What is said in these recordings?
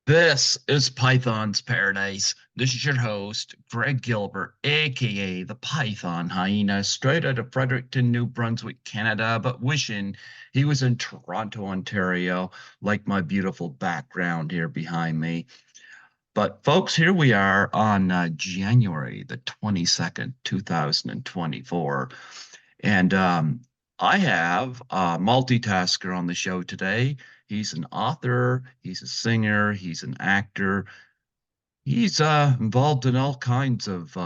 This is Python's Paradise. This is your host, Greg Gilbert, aka the Python Hyena, straight out of Fredericton, New Brunswick, Canada, but wishing he was in Toronto, Ontario, like my beautiful background here behind me. But folks, here we are on January the 22nd, 2024. And I have a multitasker on the show today. He's an author, he's a singer, he's an actor. He's involved in all kinds of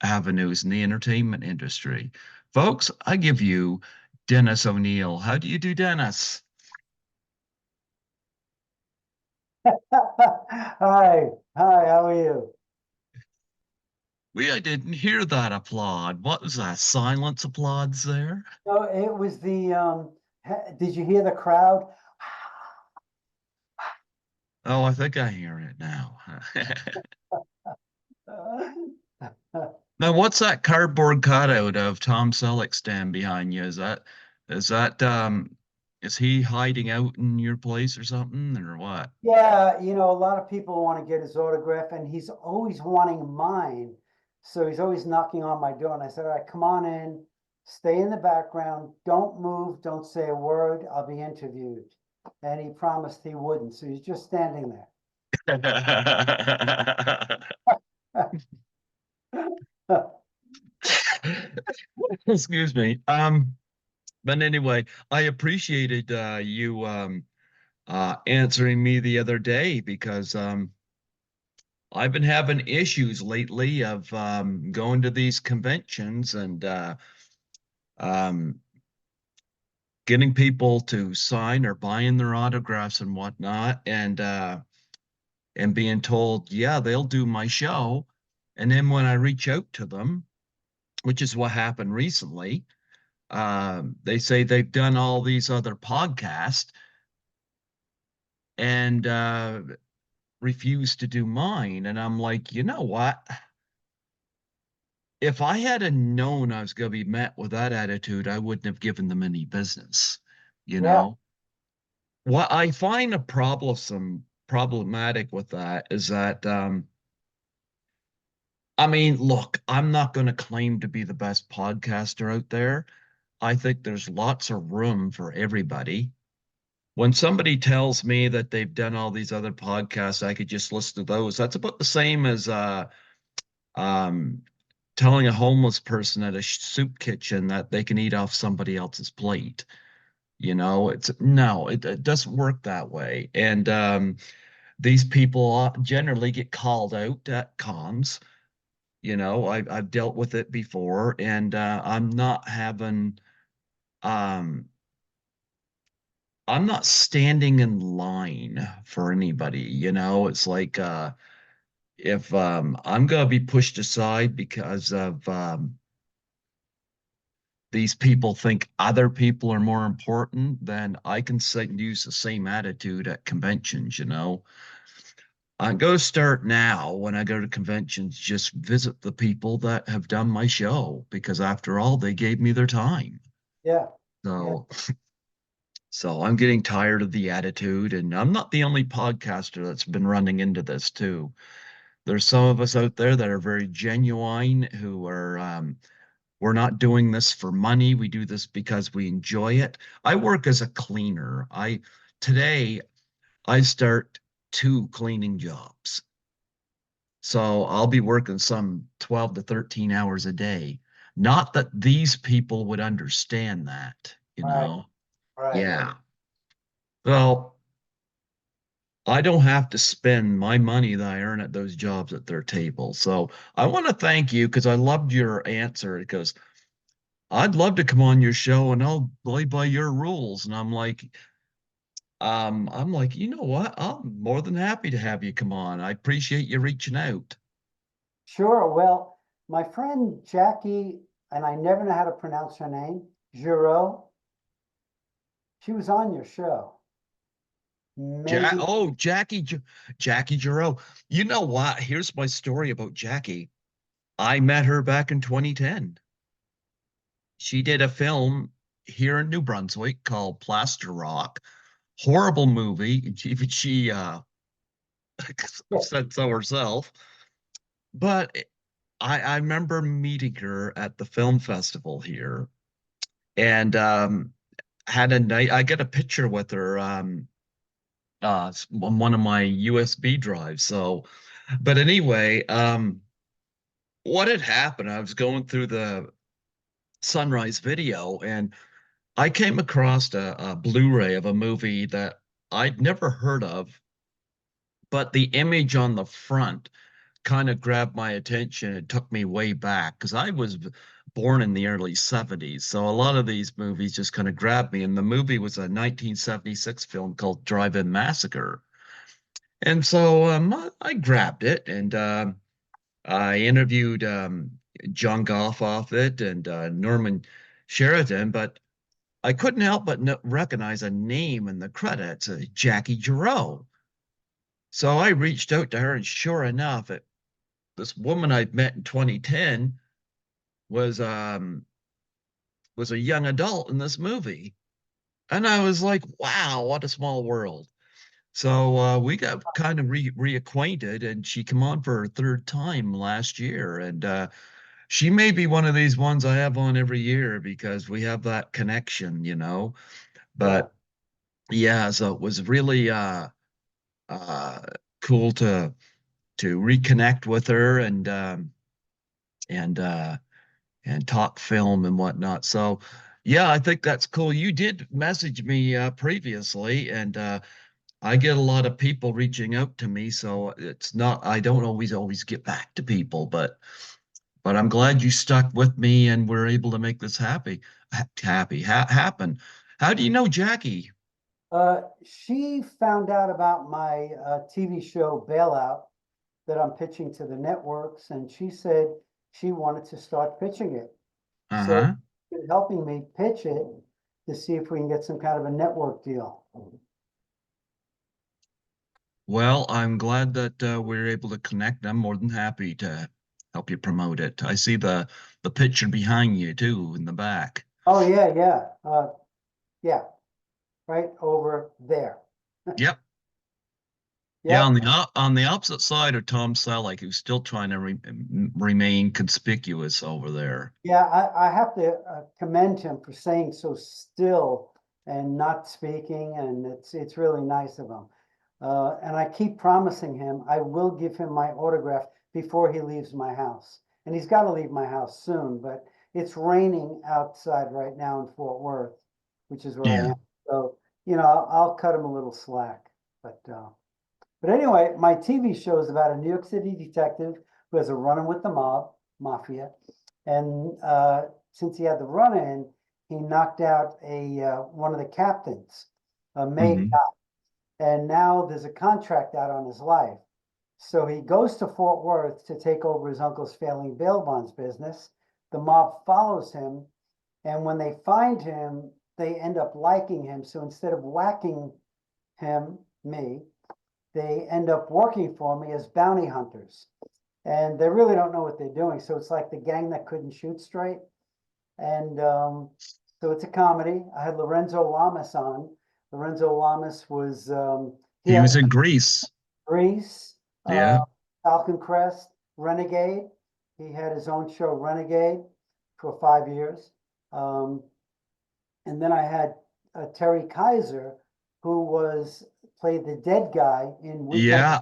avenues in the entertainment industry. Folks, I give you Dennis O'Neill. How do you do, Dennis? Hi, how are you? I didn't hear that applaud. What was that? Silence applause there? No, it was did you hear the crowd? Oh, I think I hear it now. Now, what's that cardboard cutout of Tom Selleck stand behind you? Is that is he hiding out in your place or something or what? Yeah, a lot of people want to get his autograph, and he's always wanting mine. So he's always knocking on my door. And I said, all right, come on in, stay in the background, don't move, don't say a word, I'll be interviewed. And he promised he wouldn't. So he's just standing there. Excuse me. But anyway, I appreciated you answering me the other day because I've been having issues lately of going to these conventions and um, getting people to sign or buying their autographs and whatnot, and being told, yeah, they'll do my show. And then when I reach out to them, which is what happened recently, they say they've done all these other podcasts and refuse to do mine. And I'm like, you know what? If I had a known I was going to be met with that attitude, I wouldn't have given them any business, you Yeah, know? What I find problematic with that is that I mean, look, I'm not going to claim to be the best podcaster out there. I think there's lots of room for everybody. When somebody tells me that they've done all these other podcasts, I could just listen to those. That's about the same as um telling a homeless person at a soup kitchen that they can eat off somebody else's plate. You know, it's no, it doesn't work that way. And these people generally get called out at cons. You know, I've dealt with it before, and um, I'm not standing in line for anybody. You know, it's like if I'm gonna be pushed aside because of these people think other people are more important, then I can use the same attitude at conventions, you know. I'm going to start now when I go to conventions, just visit the people that have done my show because after all, they gave me their time. yeah, yeah. So, so I'm getting tired of the attitude, and I'm not the only podcaster that's been running into this too. There's some of us out there that are very genuine, who are we're not doing this for money. We do this because we enjoy it. I work as a cleaner. I today I start two cleaning jobs. So I'll be working some 12 to 13 hours a day. Not that these people would understand that, you Right, know? right. Yeah. Well, I don't have to spend my money that I earn at those jobs at their table. So I want to thank you because I loved your answer because I'd love to come on your show and I'll play by your rules. And I'm like, you know what? I'm more than happy to have you come on. I appreciate you reaching out. Sure. Well, my friend Jackie, and I never know how to pronounce her name, Giro, she was on your show. Maybe, Jackie Giroux. You know what? Here's my story about Jackie. I met her back in 2010. She did a film here in New Brunswick called Plaster Rock. Horrible movie. She Yeah. said so herself. But I remember meeting her at the film festival here, and had a night. I got a picture with her on one of my USB drives. So, but anyway, what had happened? I was going through the Sunrise video, and I came across a Blu-ray of a movie that I'd never heard of, but the image on the front kind of grabbed my attention. It took me way back because I was born in the early 70s. So a lot of these movies just kind of grabbed me. And the movie was a 1976 film called Drive-In Massacre. And so I grabbed it, and I interviewed John Goff off it and Norman Sheridan, but I couldn't help but no recognize a name in the credits, Jackie Giroux. So I reached out to her, and sure enough, this woman I'd met in 2010 was um, was a young adult in this movie, and I was like, "Wow, what a small world!" So we got kind of reacquainted, and she came on for her third time last year, and she may be one of these ones I have on every year because we have that connection, you know. Yeah. But yeah, so it was really uh, cool to reconnect with her and and talk film and whatnot. So yeah, I think that's cool. You did message me previously, and I get a lot of people reaching out to me, so it's not I don't always get back to people, but I'm glad you stuck with me and we're able to make this happen. How do you know Jackie? She found out about my TV show Bailout that I'm pitching to the networks, and she said she wanted to start pitching it. So Uh-huh. she's helping me pitch it to see if we can get some kind of a network deal. Well, I'm glad that we're able to connect. I'm more than happy to help you promote it. I see the picture behind you too in the back. Oh, yeah, yeah. Yeah, right over there. Yep. Yeah, Yep. on the opposite side of Tom Selleck, who's still trying to remain conspicuous over there. Yeah, I have to commend him for staying so still and not speaking, and it's really nice of him. And I keep promising him I will give him my autograph before he leaves my house. And he's got to leave my house soon, but it's raining outside right now in Fort Worth, which is where I Yeah. am. So, I'll cut him a little slack. But anyway, my TV show is about a New York City detective who has a run-in with the mafia, and since he had the run-in, he knocked out a one of the captains, a May Hmm. guy, and now there's a contract out on his life. So he goes to Fort Worth to take over his uncle's failing bail bonds business. The mob follows him, and when they find him, they end up liking him. So instead of whacking me, they end up working for me as bounty hunters. And they really don't know what they're doing. So it's like the gang that couldn't shoot straight. And so it's a comedy. I had Lorenzo Lamas on. Lorenzo Lamas was, he He had was in Greece. Grease, Yeah. Falcon Crest, Renegade. He had his own show, Renegade, for 5 years. Um, and then I had Terry Kaiser, who played the dead guy in Weekend. Yeah.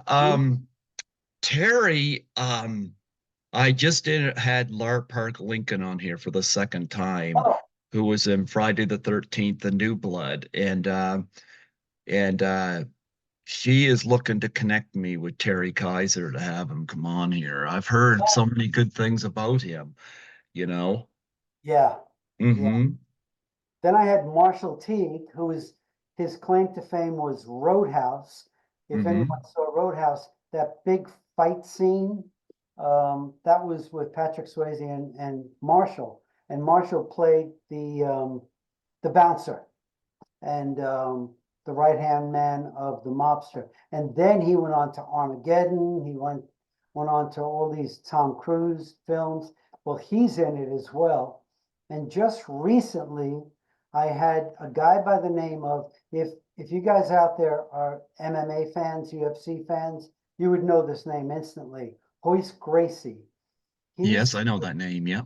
Terry, I just had Lar Park Lincoln on here for the second time, Oh, who was in Friday the 13th, The New Blood, and she is looking to connect me with Terry Kaiser to have him come on here. I've heard so many good things about him, you know. yeah, yeah. Mm-hmm. Then I had Marshall Teague, his claim to fame was Roadhouse. If anyone Mm-hmm. saw Roadhouse, that big fight scene, that was with Patrick Swayze and Marshall. And Marshall played the bouncer and the right hand man of the mobster. And then he went on to Armageddon. He went on to all these Tom Cruise films. Well, he's in it as well. And just recently, I had a guy by the name of if you guys out there are MMA fans, UFC fans, You would know this name instantly. Hoist Gracie. Yes, He's I know that name. Yeah.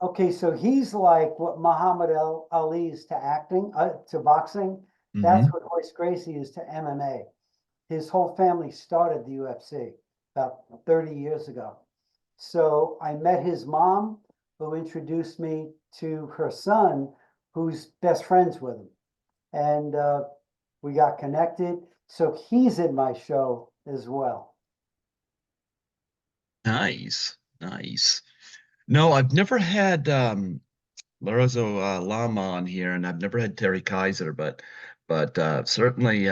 okay, so he's like what Muhammad Ali is to acting, to boxing. That's Hmm. what Hoist Gracie is to MMA. His whole family started the UFC about 30 years ago. So I met his mom, who introduced me to her son, who's best friends with him. And we got connected. So he's in my show as well. Nice, nice. No, I've never had Lorenzo Lama on here, and I've never had Terry Kaiser, but certainly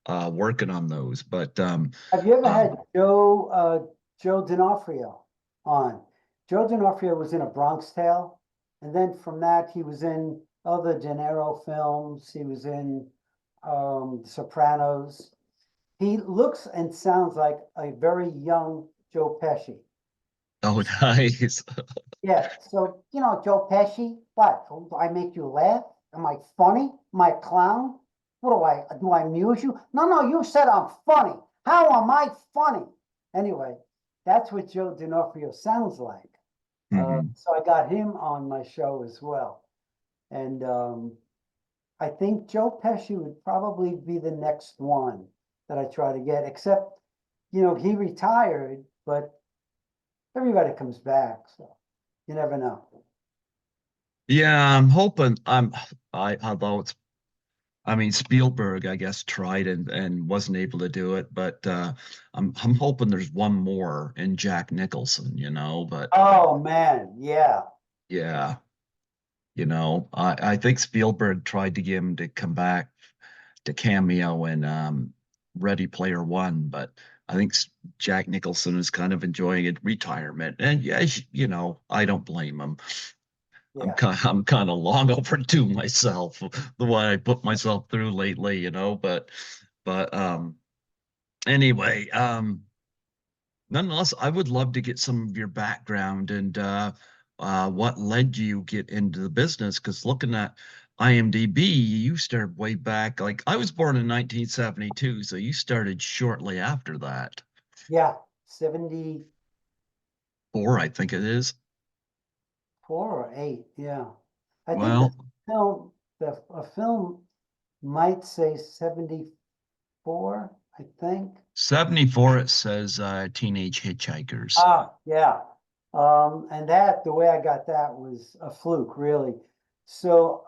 working on those. But Have you ever had um, Joe D'Onofrio on? Joe D'Onofrio was in A Bronx Tale, and then from that he was in other De Niro films. He was in Sopranos. He looks and sounds like a very young Joe Pesci. oh, nice. Yeah, so Joe Pesci, what? Do I make you laugh? Am I funny? Am I a clown? What do I amuse you? No, no, you said I'm funny. How am I funny? Anyway, that's what Joe D'Onofrio sounds like. Hmm. So I got him on my show as well. And I think Joe Pesci would probably be the next one that I try to get, except, he retired, but everybody comes back, so you never know. Yeah, I'm hoping although I mean Spielberg, I guess, tried and wasn't able to do it, but I'm hoping there's one more in Jack Nicholson, but Oh man, yeah, yeah, I think Spielberg tried to get him to come back to cameo in Ready Player One, but I think Jack Nicholson is kind of enjoying a retirement, and yeah, I don't blame him. yeah. I'm kind of long overdue myself, the way I put myself through lately, but anyway, nonetheless, I would love to get some of your background and what led you get into the business. Because looking at IMDb, you started way back. Like I was born in 1972, so you started shortly after that. Yeah, 74 Four, I think it is. or 8. Yeah. I think Well, film, a film might say 74, I think. 74, it says Teenage Hitchhikers. Ah, yeah. And the way I got that was a fluke, really. So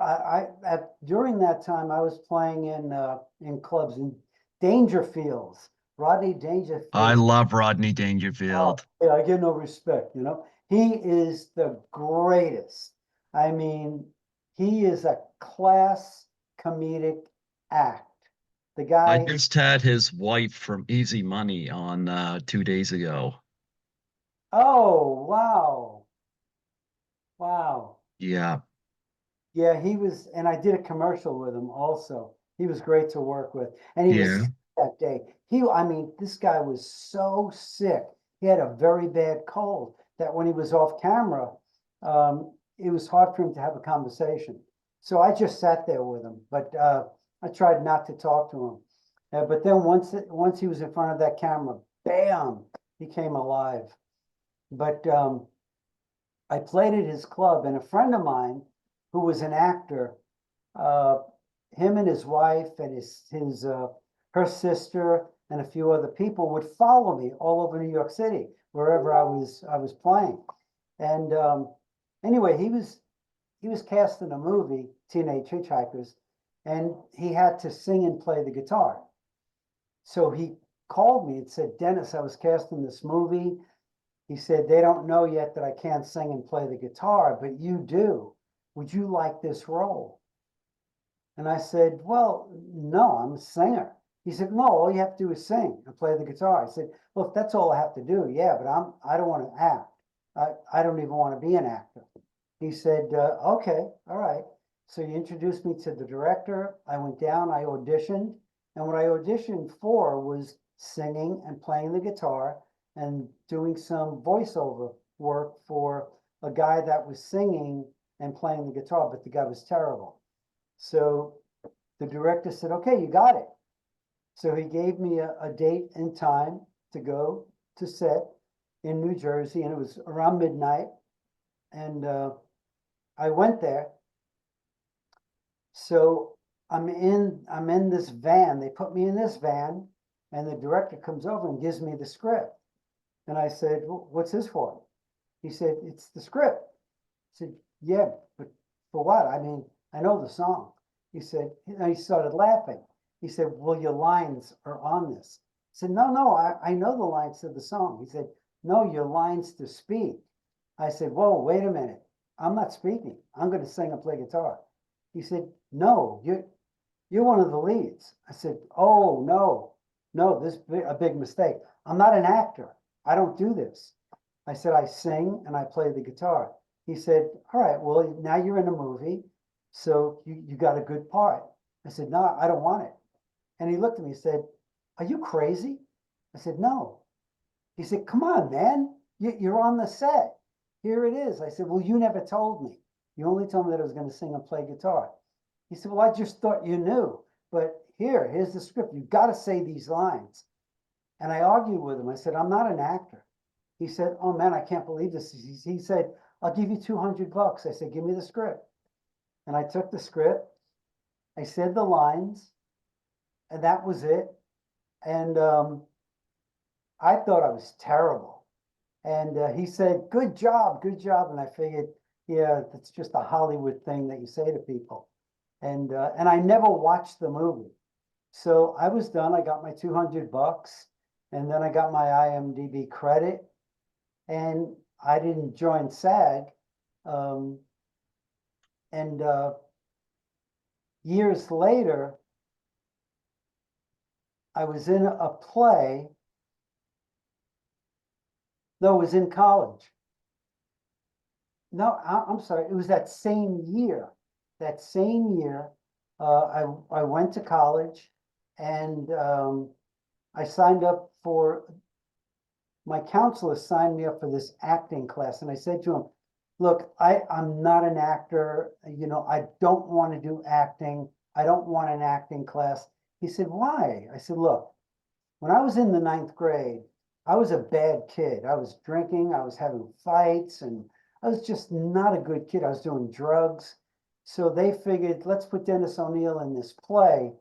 during that time, I was playing in clubs in Dangerfields, Rodney I Dangerfield. love Rodney Oh, Dangerfield. yeah, I get no respect. He is the greatest. I mean, he is a class comedic act. The I guy, just had his wife from Easy Money on 2 days ago. oh, wow. Wow. Yeah, Yeah, and I did a commercial with him also. He was great to work with. And he was yeah. sick that day. I mean, this guy was so sick. He had a very bad cold that when he was off camera, it was hard for him to have a conversation. So I just sat there with him, but I tried not to talk to him. But then once he was in front of that camera, bam, he came alive. But I played at his club, and a friend of mine who was an actor, uh, him and his wife and her sister and a few other people would follow me all over New York City, wherever I was playing. And anyway, he was cast in a movie, Teenage Hitchhikers, and he had to sing and play the guitar. So he called me and said, Dennis, I was cast in this movie. He said, they don't know yet that I can't sing and play the guitar, but you do. Would you like this role? And I said, well, no, I'm a singer. He said, no, all you have to do is sing and play the guitar. I said, well, if that's all I have to do, yeah, but I don't want to act. I don't even want to be an actor. He said, okay, all right. So he introduced me to the director. I went down, I auditioned. And what I auditioned for was singing and playing the guitar and doing some voiceover work for a guy that was singing and playing the guitar, but the guy was terrible. So the director said, okay, you got it. So he gave me a date and time to go to set in New Jersey, and it was around midnight. And I went there. So I'm in this van. They put me in this van, and the director comes over and gives me the script. And I said, "What's this for?" He said, "It's the script." I said, "Yeah, but for what? I mean, I know the song." He said, and he started laughing. He said, "Well, your lines are on this." I said, No, I know the lines to the song." He said, "No, your lines to speak." I said, "Whoa, wait a minute. I'm not speaking. I'm going to sing and play guitar." He said, "No, you're one of the leads." I said, "Oh, no, this is a big mistake. I'm not an actor. I don't do this." I said, "I sing and I play the guitar." He said, "All right, well, now you're in a movie, so you got a good part." I said, "No, I don't want it." And he looked at me and said, "Are you crazy?" I said, "No." He said, "Come on, man, you're on the set. Here it is." I said, "Well, you never told me. You only told me that I was going to sing and play guitar." He said, "Well, I just thought you knew, but here's the script. You got to say these lines." And I argued with him. I said, "I'm not an actor." He said, "Oh man, I can't believe this." He said, "I'll give you $200. I said, "Give me the script." And I took the script. I said the lines, and that was it. And I thought I was terrible. And he said, "Good job, good job." And I figured, yeah, that's just a Hollywood thing that you say to people. And I never watched the movie. So I was done. I got my $200, and then I got my IMDb credit, and I didn't join SAG. Um, and years later, I was in a play. No, it was in college. No, I'm sorry. It was that same year. That same year, I went to college, and I signed up for. My counselor signed me up for this acting class, and I said to him, "Look, I'm not an actor. You know, I don't want to do acting. I don't want an acting class." He said, "Why?" I said, "Look, when I was in the ninth grade, I was a bad kid. I was drinking, I was having fights, and I was just not a good kid. I was doing drugs. So they figured, let's put Dennis O'Neill in this play,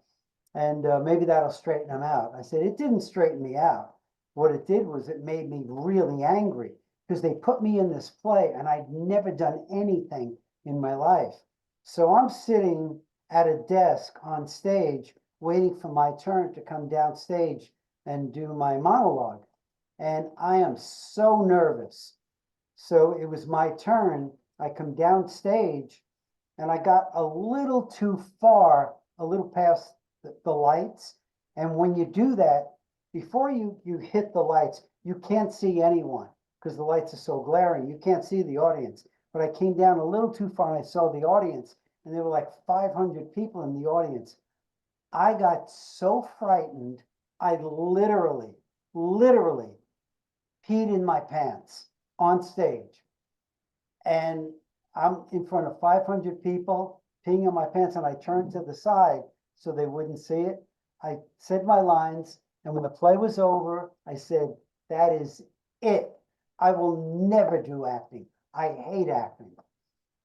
and maybe that'll straighten him out." I said, "It didn't straighten me out. What it did was it made me really angry because they put me in this play and I'd never done anything in my life. So I'm sitting at a desk on stage waiting for my turn to come downstage and do my monologue. And I am so nervous. So it was my turn. I come downstage and I got a little too far, a little past the lights. And when you do that, before you hit the lights, you can't see anyone because the lights are so glaring. You can't see the audience. But I came down a little too far and I saw the audience, and there were like 500 people in the audience. I got so frightened, I literally peed in my pants on stage. And I'm in front of 500 people, peeing in my pants, and I turned to the side so they wouldn't see it. I said my lines, and when the play was over, I said, "That is it. I will never do acting. I hate acting."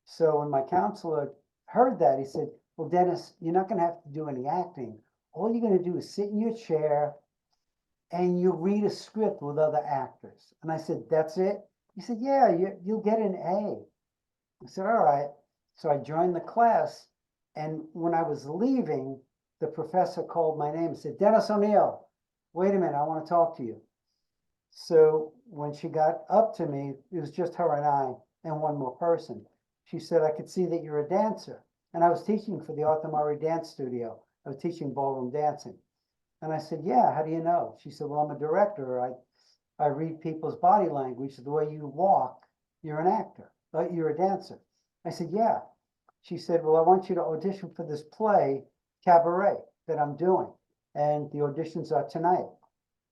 So when my counselor heard that, he said, "Well, Dennis, you're not going to have to do any acting. All you're going to do is sit in your chair and you read a script with other actors." And I said, "That's it?" He said, "Yeah, you'll get an A." I said, "All right." So I joined the class. And when I was leaving, the professor called my name and said, "Dennis O'Neill, wait a minute, I want to talk to you." So when she got up to me, it was just her and I and one more person. She said, "I could see that you're a dancer." And I was teaching for the Arthur Murray Dance Studio. I was teaching ballroom dancing. And I said, "Yeah, how do you know?" She said, "Well, I'm a director. I read people's body language. The way you walk, you're an actor, you're a dancer." I said, "Yeah." She said, "Well, I want you to audition for this play, Cabaret, that I'm doing. And the auditions are tonight."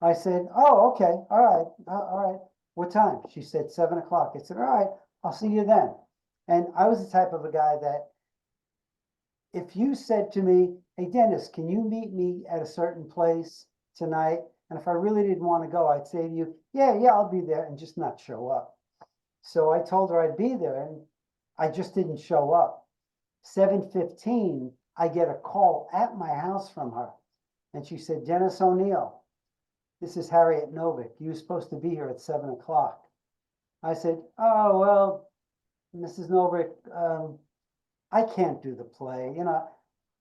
I said, "Oh, okay. All right. All right. What time?" She said, 7 o'clock. I said, "All right. I'll see you then." And I was the type of a guy that if you said to me, "Hey, Dennis, can you meet me at a certain place tonight?" And if I really didn't want to go, I'd say to you, yeah, I'll be there, and just not show up. So I told her I'd be there, and I just didn't show up. 7:15, I get a call at my house from her. And she said, Dennis O'Neill, this is Harriet Novick. You were supposed to be here at 7 o'clock. I said, oh, well, Mrs. Novick, I can't do the play.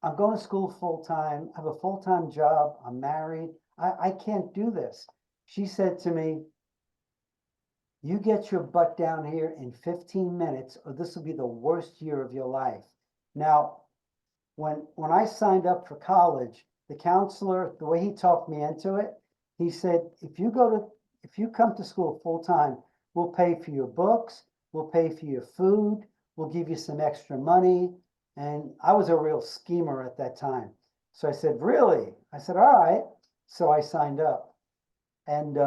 I'm going to school full time. I have a full time job. I'm married. I can't do this. She said to me, you get your butt down here in 15 minutes, or this will be the worst year of your life. Now, when I signed up for college, the counselor, the way he talked me into it, he said, if you come to school full time, we'll pay for your books, we'll pay for your food, we'll give you some extra money. And I was a real schemer at that time. So I said, really? I said, all right. So I signed up. And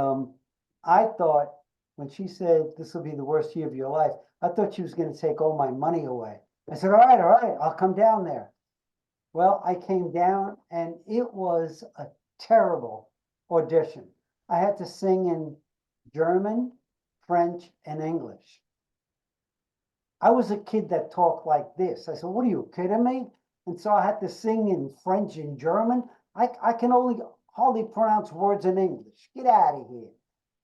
I thought when she said this will be the worst year of your life, I thought she was going to take all my money away. I said, all right, I'll come down there. Well, I came down and it was a terrible audition. I had to sing in German, French, and English. I was a kid that talked like this. I said, what are you kidding me? And so I had to sing in French and German. I can only hardly pronounce words in English. Get out of here.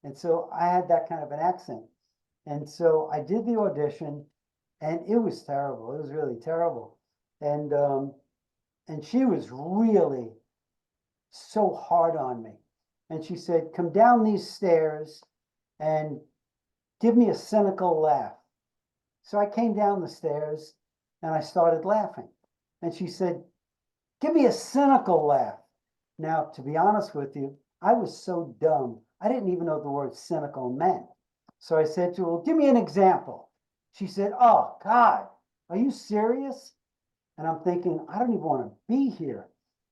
And so I had that kind of an accent. And so I did the audition and it was terrible. It was really terrible. And she was really so hard on me. And she said, come down these stairs and give me a cynical laugh. So I came down the stairs and I started laughing. And she said, give me a cynical laugh. Now, to be honest with you, I was so dumb. I didn't even know the word cynical meant. So I said to her, well, give me an example. She said, oh, God, are you serious? And I'm thinking, I don't even want to be here.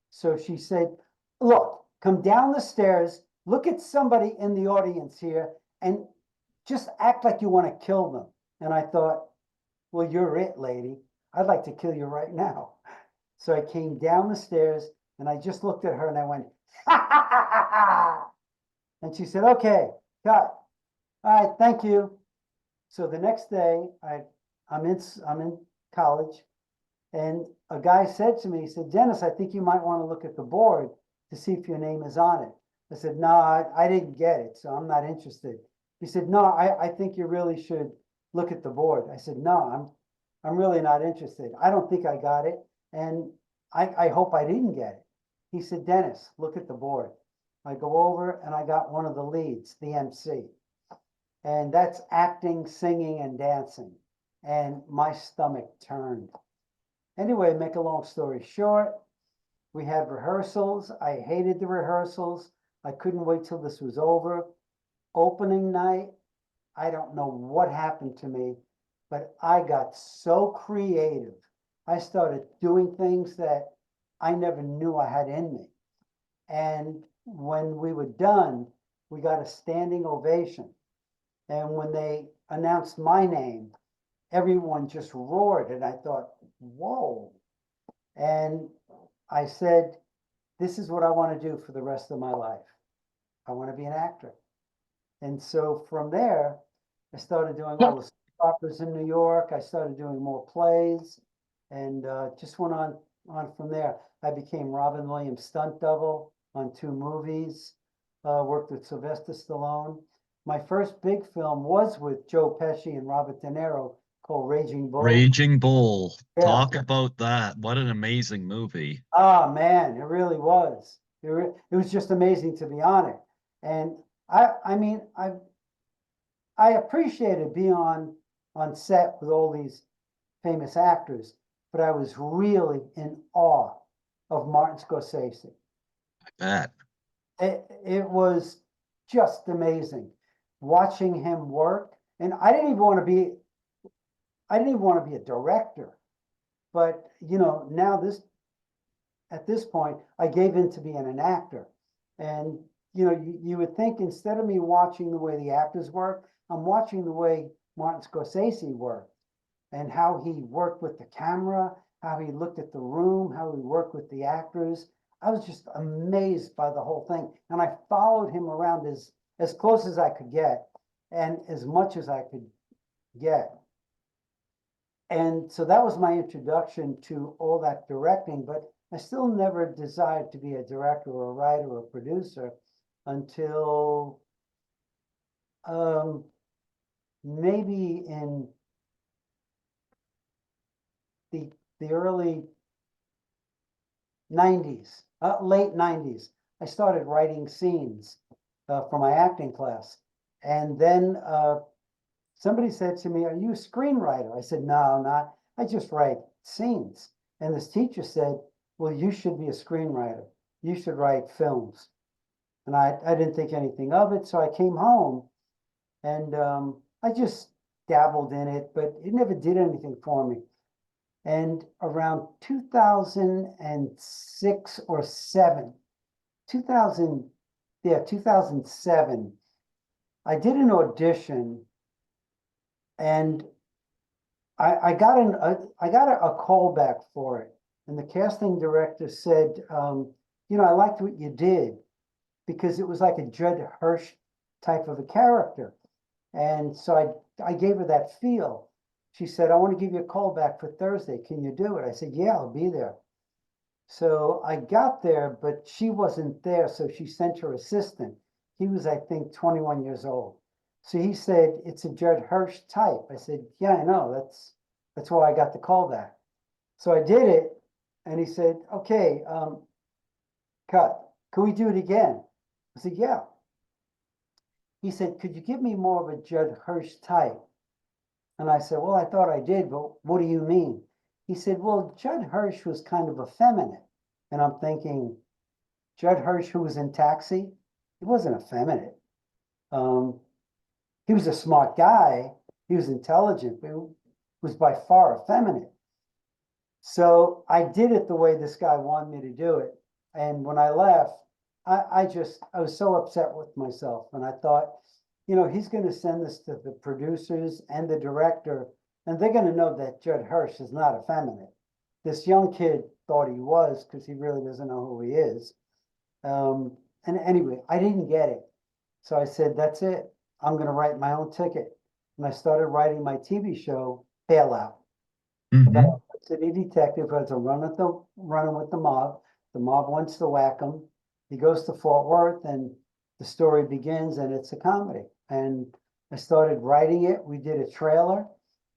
So she said, look, come down the stairs, look at somebody in the audience here, and just act like you want to kill them. And I thought, well, you're it, lady. I'd like to kill you right now. So I came down the stairs and I just looked at her and I went, ha, ha, ha, ha, ha. And she said, okay, cut. All right, thank you. So the next day, I'm in college, and a guy said to me, he said, Dennis, I think you might want to look at the board to see if your name is on it. I said, no, I didn't get it, so I'm not interested. He said, no, I think you really should look at the board. I said, no, I'm really not interested. I don't think I got it, and I hope I didn't get it. He said, Dennis, look at the board. I go over and I got one of the leads, the MC. And that's acting, singing, and dancing. And my stomach turned. Anyway, make a long story short, we had rehearsals. I hated the rehearsals. I couldn't wait till this was over. Opening night, I don't know what happened to me, but I got so creative. I started doing things that I never knew I had in me. And when we were done, we got a standing ovation. And when they announced my name, everyone just roared. And I thought, whoa. And I said, this is what I want to do for the rest of my life. I want to be an actor. And so from there, I started doing all the operas in New York. I started doing more plays and just went on from there. I became Robin Williams' stunt double on 2 movies, worked with Sylvester Stallone. My first big film was with Joe Pesci and Robert De Niro called Raging Bull. Raging Bull. Yeah. Talk about that. What an amazing movie. Ah, man, it really was. It was just amazing to be on it. And I mean, I appreciated being on set with all these famous actors, but I was really in awe of Martin Scorsese. I bet. It was just amazing watching him work. And I didn't even want to be a director. But now at this point, I gave in to being an actor. And you would think instead of me watching the way the actors work, I'm watching the way Martin Scorsese worked and how he worked with the camera, how he looked at the room, how he worked with the actors. I was just amazed by the whole thing. And I followed him around as close as I could get and as much as I could get. And so that was my introduction to all that directing, but I still never desired to be a director or a writer or a producer until maybe in the early 90s, late 90s. I started writing scenes for my acting class. And then somebody said to me, "Are you a screenwriter?" I said, "No, not. I just write scenes." And this teacher said, "Well, you should be a screenwriter. You should write films." And I didn't think anything of it. So I came home and I just dabbled in it, but it never did anything for me. And around 2006 or 7, 2000, yeah, 2007, I did an audition and I got a call back for it. And the casting director said, I liked what you did because it was like a Judd Hirsch type of a character. And so I gave her that feel. She said, "I want to give you a call back for Thursday. Can you do it?" I said, "Yeah, I'll be there." So I got there, but she wasn't there. So she sent her assistant. He was, I think, 21 years old. So he said, "It's a Judd Hirsch type." I said, "Yeah, I know. That's why I got the call back." So I did it. And he said, "Okay, cut. Can we do it again?" I said, "Yeah." He said, "Could you give me more of a Judd Hirsch type?" And I said, "Well, I thought I did, but what do you mean?" He said, "Well, Judd Hirsch was kind of effeminate." And I'm thinking, Judd Hirsch, who was in Taxi, he wasn't effeminate. Um, he was a smart guy. He was intelligent, but he was by far effeminate. So I did it the way this guy wanted me to do it. And when I left, I was so upset with myself. And I thought, he's going to send this to the producers and the director, and they're going to know that Judd Hirsch is not effeminate. This young kid thought he was because he really doesn't know who he is. And anyway, I didn't get it. So I said, "That's it. I'm going to write my own ticket." And I started writing my TV show, Bailout, about a city detective who has a running with the mob. The mob wants to whack him. He goes to Fort Worth, and the story begins, and it's a comedy. And I started writing it. We did a trailer.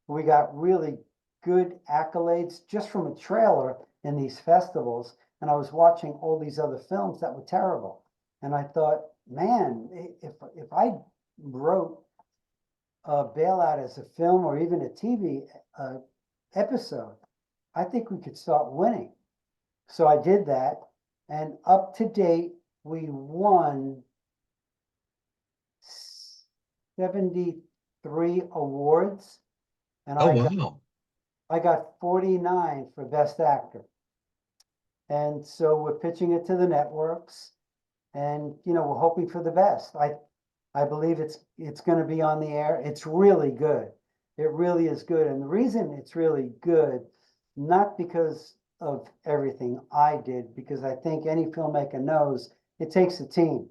We got really good accolades just from a trailer in these festivals. And I was watching all these other films that were terrible. And I thought, man, if I wrote Bailout as a film or even a TV episode, I think we could start winning. So I did that. And up to date, we won 73 awards. And Oh, wow. I got 49 for Best Actor. And so we're pitching it to the networks. And we're hoping for the best. I believe it's going to be on the air. It's really good. It really is good. And the reason it's really good, not because of everything I did, because I think any filmmaker knows it takes a team.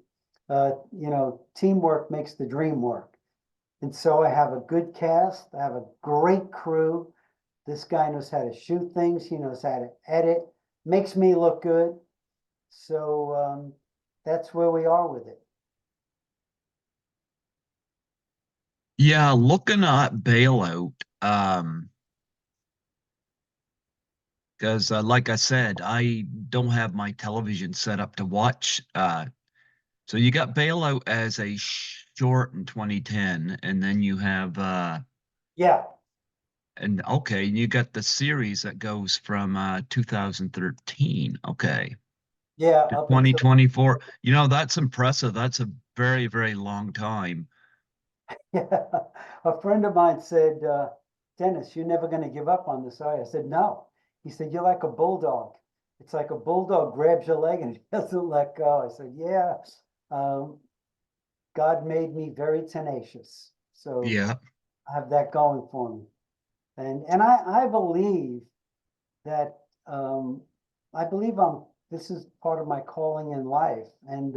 Teamwork makes the dream work. And so I have a good cast. I have a great crew. This guy knows how to shoot things. He knows how to edit, makes me look good. So that's where we are with it. Yeah, looking at Bailout, because like I said, I don't have my television set up to watch. So you got Bailout as a short in 2010, and then you have Yeah, and okay, you got the series that goes from 2013, okay, yeah, to up until 2024. That's impressive. That's a very, very long time. yeah. A friend of mine said, "Dennis, you're never going to give up on this, are you?" I said, "No." He said, "You're like a bulldog. It's like a bulldog grabs your leg and doesn't let go." I said, "Yeah, um, God made me very tenacious, so Yeah. I have that going for me." And I believe that I believe I'm this is part of my calling in life. And,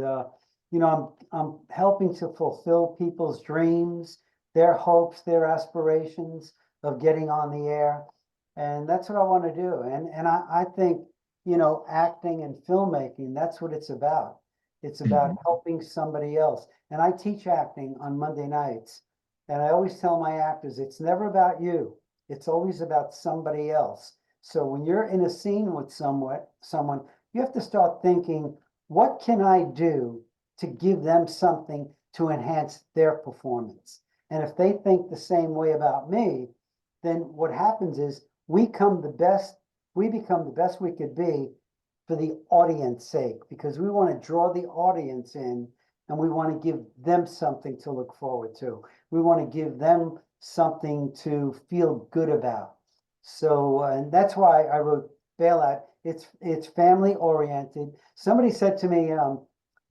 I'm helping to fulfill people's dreams, their hopes, their aspirations of getting on the air. And that's what I want to do. And I think, acting and filmmaking, that's what it's about. It's about Mhm. helping somebody else. And I teach acting on Monday nights. And I always tell my actors, it's never about you. It's always about somebody else. So when you're in a scene with someone, you have to start thinking, what can I do to give them something to enhance their performance? And if they think the same way about me, then what happens is we become the best we could be for the audience sake, because we want to draw the audience in and we want to give them something to look forward to. We want to give them something to feel good about. So, and that's why I wrote Bailout. It's family oriented. Somebody said to me,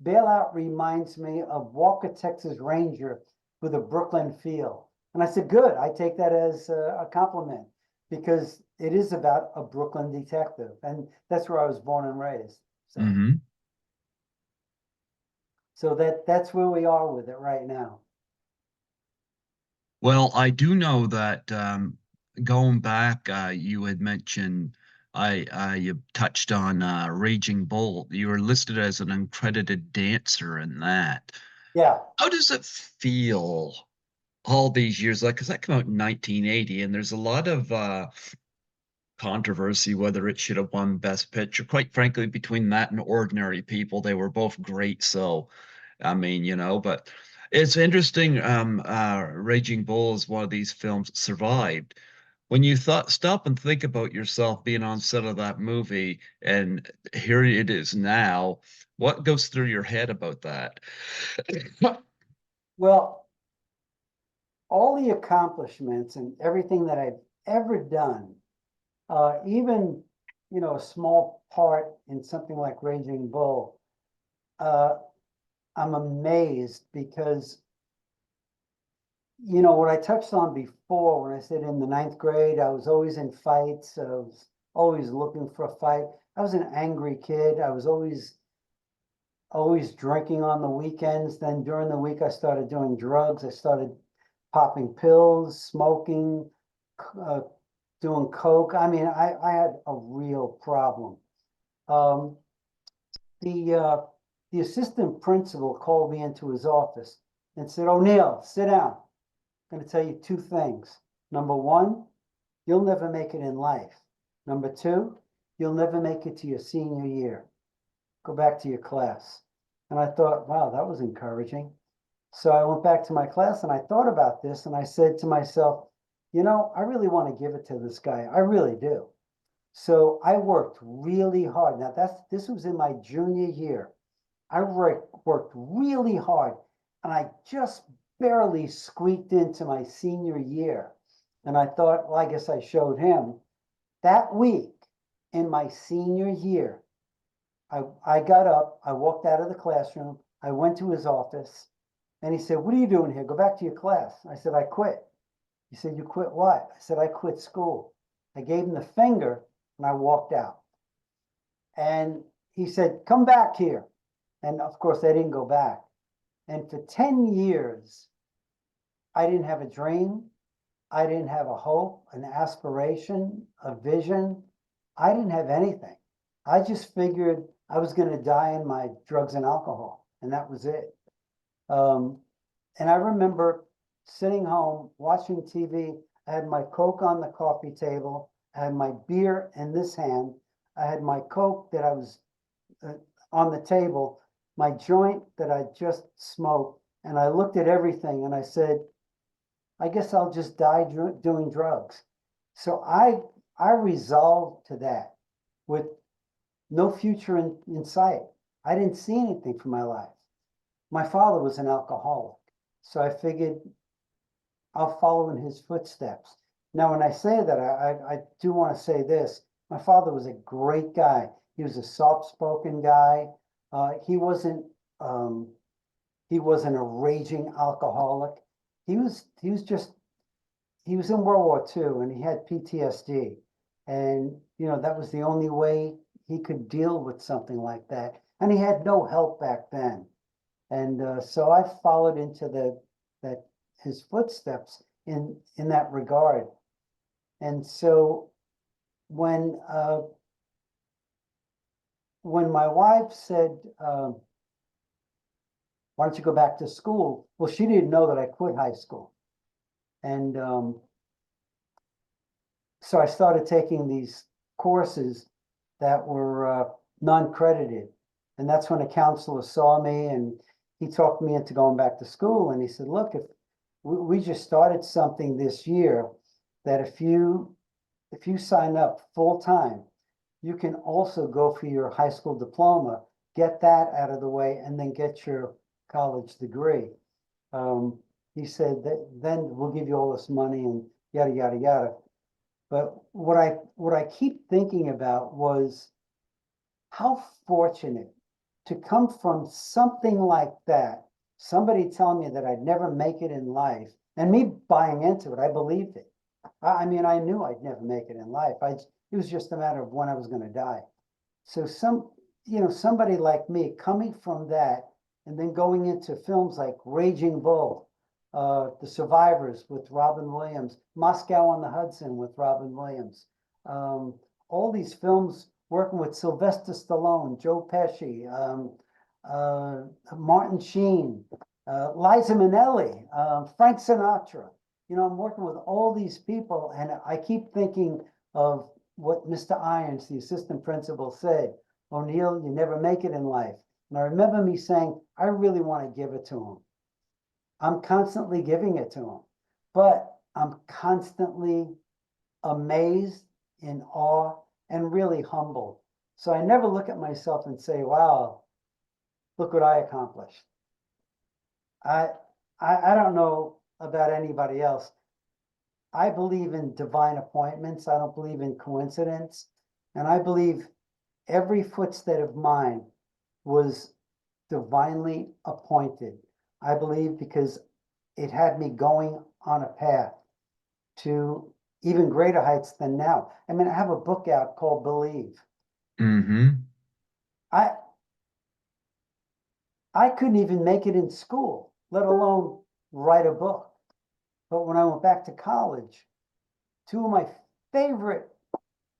Bailout reminds me of Walker, Texas Ranger with a Brooklyn feel. And I said, good. I take that as a compliment because it is about a Brooklyn detective, and that's where I was born and raised. So, Mhm. so that's where we are with it right now. Well, I do know that going back, you had mentioned you touched on Raging Bull. You were listed as an uncredited dancer in that. Yeah. How does it feel all these years? Like, because that came out in 1980, and there's a lot of controversy whether it should have won Best Picture. Quite frankly, between that and Ordinary People, they were both great. So, I mean, but it's interesting. Raging Bull is one of these films that survived. When you thought stop and think about yourself being on set of that movie, and here it is now, what goes through your head about that? Well, all the accomplishments and everything that I've ever done, even, a small part in something like Raging Bull, uh, I'm amazed because, what I touched on before when I said in the ninth grade, I was always in fights. I was always looking for a fight. I was an angry kid. I was always drinking on the weekends. Then during the week, I started doing drugs. I started popping pills, smoking, uh, doing coke. I mean, I had a real problem. Um, the uh, the assistant principal called me into his office and said, "O'Neill, sit down. I'm going to tell you two things. Number one, you'll never make it in life. Number two, you'll never make it to your senior year. Go back to your class." And I thought, wow, that was encouraging. So I went back to my class and I thought about this and I said to myself, I really want to give it to this guy. I really do. So I worked really hard. Now this was in my junior year. I worked really hard and I just barely squeaked into my senior year. And I thought, well, I guess I showed him. That week in my senior year, I got up, I walked out of the classroom, I went to his office, and he said, "What are you doing here? Go back to your class." I said, "I quit." He said, "You quit what?" I said, "I quit school." I gave him the finger and I walked out. And he said, "Come back here." And of course, I didn't go back. And for 10 years, I didn't have a dream. I didn't have a hope, an aspiration, a vision. I didn't have anything. I just figured I was going to die in my drugs and alcohol, and that was it. Um, and I remember sitting home watching TV. I had my Coke on the coffee table. I had my beer in this hand. I had my Coke that I was uh, on the table, my joint that I just smoked. And I looked at everything and I said, I guess I'll just die doing drugs. So I resolved to that with no future in sight. I didn't see anything for my life. My father was an alcoholic, so I figured I'll follow in his footsteps. Now, when I say that, I do want to say this. My father was a great guy. He was a soft-spoken guy. He um, wasn't a raging alcoholic. He was in World War II and he had PTSD. And, that was the only way he could deal with something like that. And he had no help back then. And so I followed into that his footsteps in that regard. And so when when my wife said, "Why don't you go back to school?" Well, she didn't know that I quit high school, and so I started taking these courses that were non-credited, and that's when a counselor saw me and he talked me into going back to school. And he said, "Look, if we just started something this year that if you sign up full time, you can also go for your high school diploma, get that out of the way, and then get your college degree." Um, he said that then we'll give you all this money and yada yada yada. But what I keep thinking about was how fortunate to come from something like that. Somebody telling me that I'd never make it in life, and me buying into it. I believed it. I mean, I knew I'd never make it in life. It was just a matter of when I was going to die. So somebody like me coming from that and then going into films like Raging Bull, The Survivors with Robin Williams, Moscow on the Hudson with Robin Williams, all these films working with Sylvester Stallone, Joe Pesci, Martin Sheen, Liza Minnelli, Frank Sinatra. I'm working with all these people, and I keep thinking of what Mr. Irons, the assistant principal, said. "O'Neill, you never make it in life." And I remember me saying, I really want to give it to him. I'm constantly giving it to him, but I'm constantly amazed, in awe, and really humbled. So I never look at myself and say, wow, look what I accomplished. I, I don't know about anybody else. I believe in divine appointments. I don't believe in coincidence. And I believe every footstep of mine was divinely appointed. I believe because it had me going on a path to even greater heights than now. I mean, I have a book out called Believe. Mm-hmm. I I couldn't even make it in school, let alone write a book. But when I went back to college, two of my favorite,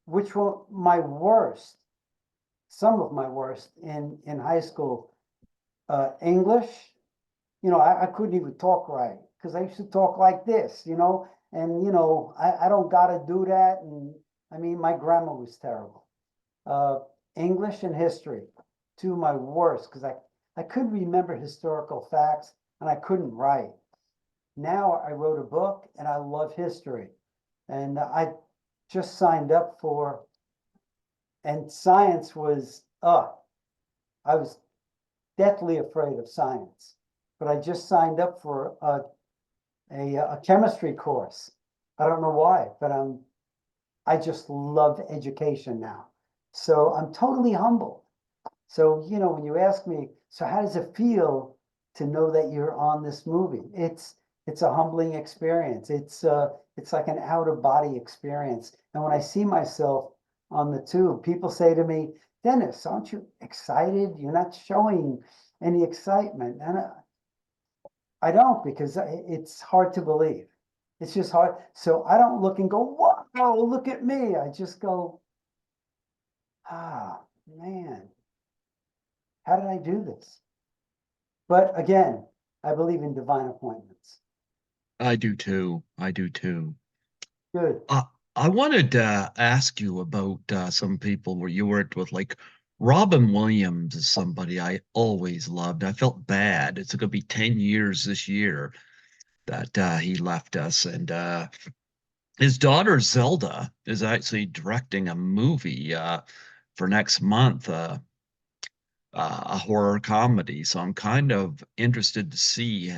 which were my worst, some of my worst in high school, English. I couldn't even talk right because I used to talk like this, and I don't gotta do that. And I mean, my grammar was terrible. Uh, English and history, two of my worst, because I couldn't remember historical facts and I couldn't write. Now I wrote a book and I love history. And I just signed up for, and science was, I was deathly afraid of science. But I just signed up for a chemistry course. I don't know why, but I just love education now. So I'm totally humbled. So, when you ask me, so how does it feel to know that you're on this movie? It's a humbling experience. It's like an out of body experience. And when I see myself on the tube, people say to me, "Dennis, aren't you excited? You're not showing any excitement." And I don't, because it's hard to believe. It's just hard. So I don't look and go, "Wow, look at me." I just go, man, how did I do this? But again, I believe in divine appointments. I do too. I do too. Good. Uh, I wanted to ask you about some people where you worked with, like Robin Williams is somebody I always loved. I felt bad. It's going to be 10 years this year that he left us. And his daughter Zelda is actually directing a movie for next month. A horror comedy. So I'm kind of interested to see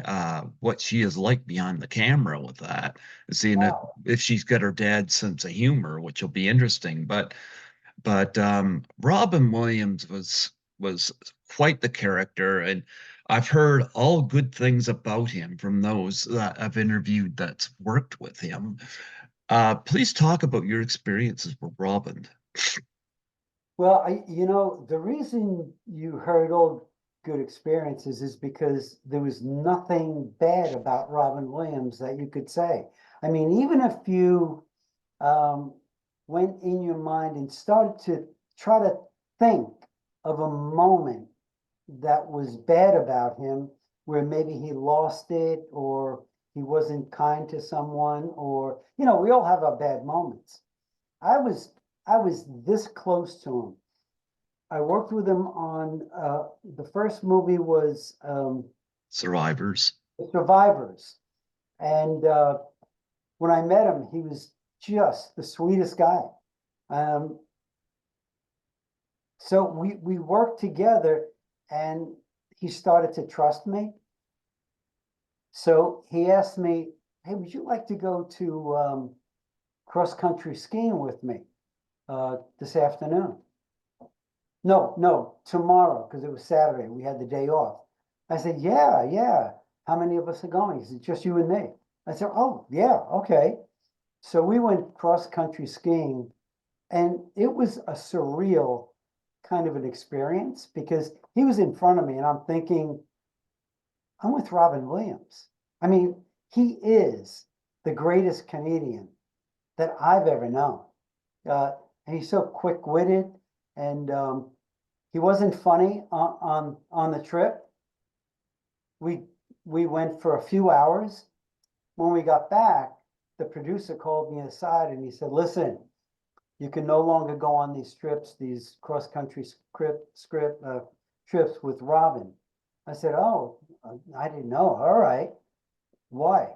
what she is like behind the camera with that, seeing Wow. if she's got her dad's sense of humor, which will be interesting. But Robin Williams was quite the character, and I've heard all good things about him from those that I've interviewed that's worked with him. Please talk about your experiences with Robin. Well, the reason you heard all good experiences is because there was nothing bad about Robin Williams that you could say. I mean, even if you um, went in your mind and started to try to think of a moment that was bad about him, where maybe he lost it or he wasn't kind to someone, or, we all have our bad moments. I was I was this close to him. I worked with him on the first movie was Survivors. The Survivors, and when I met him, he was just the sweetest guy. Um, so we worked together, and he started to trust me. So he asked me, "Hey, would you like to go to cross country skiing with me this afternoon?" No, no, tomorrow, because it was Saturday. We had the day off. I said, yeah, yeah. How many of us are going? He said, just you and me. I said, oh, yeah, okay. So we went cross country skiing, and it was a surreal kind of an experience because he was in front of me, and I'm thinking, I'm with Robin Williams. I mean, he is the greatest comedian that I've ever known. And he's so quick-witted, and he wasn't funny on the trip. We we went for a few hours. When we got back, the producer called me aside and he said, "Listen, you can no longer go on these trips, these cross-country trips with Robin." I said, "Oh, I didn't know. All right. Why?"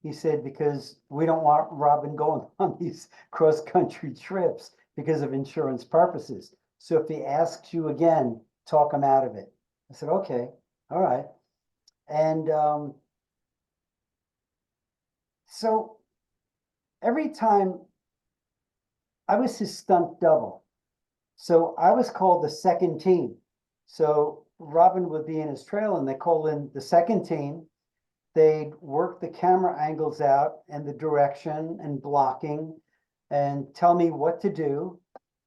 He said, "Because we don't want Robin going on these cross-country trips because of insurance purposes. So if he asks you again, talk him out of it." I said, "Okay, all right." And so every time I was his stunt double. So I was called the second team. So Robin would be in his trail and they call in the second team. They'd work the camera angles out and the direction and blocking and tell me what to do.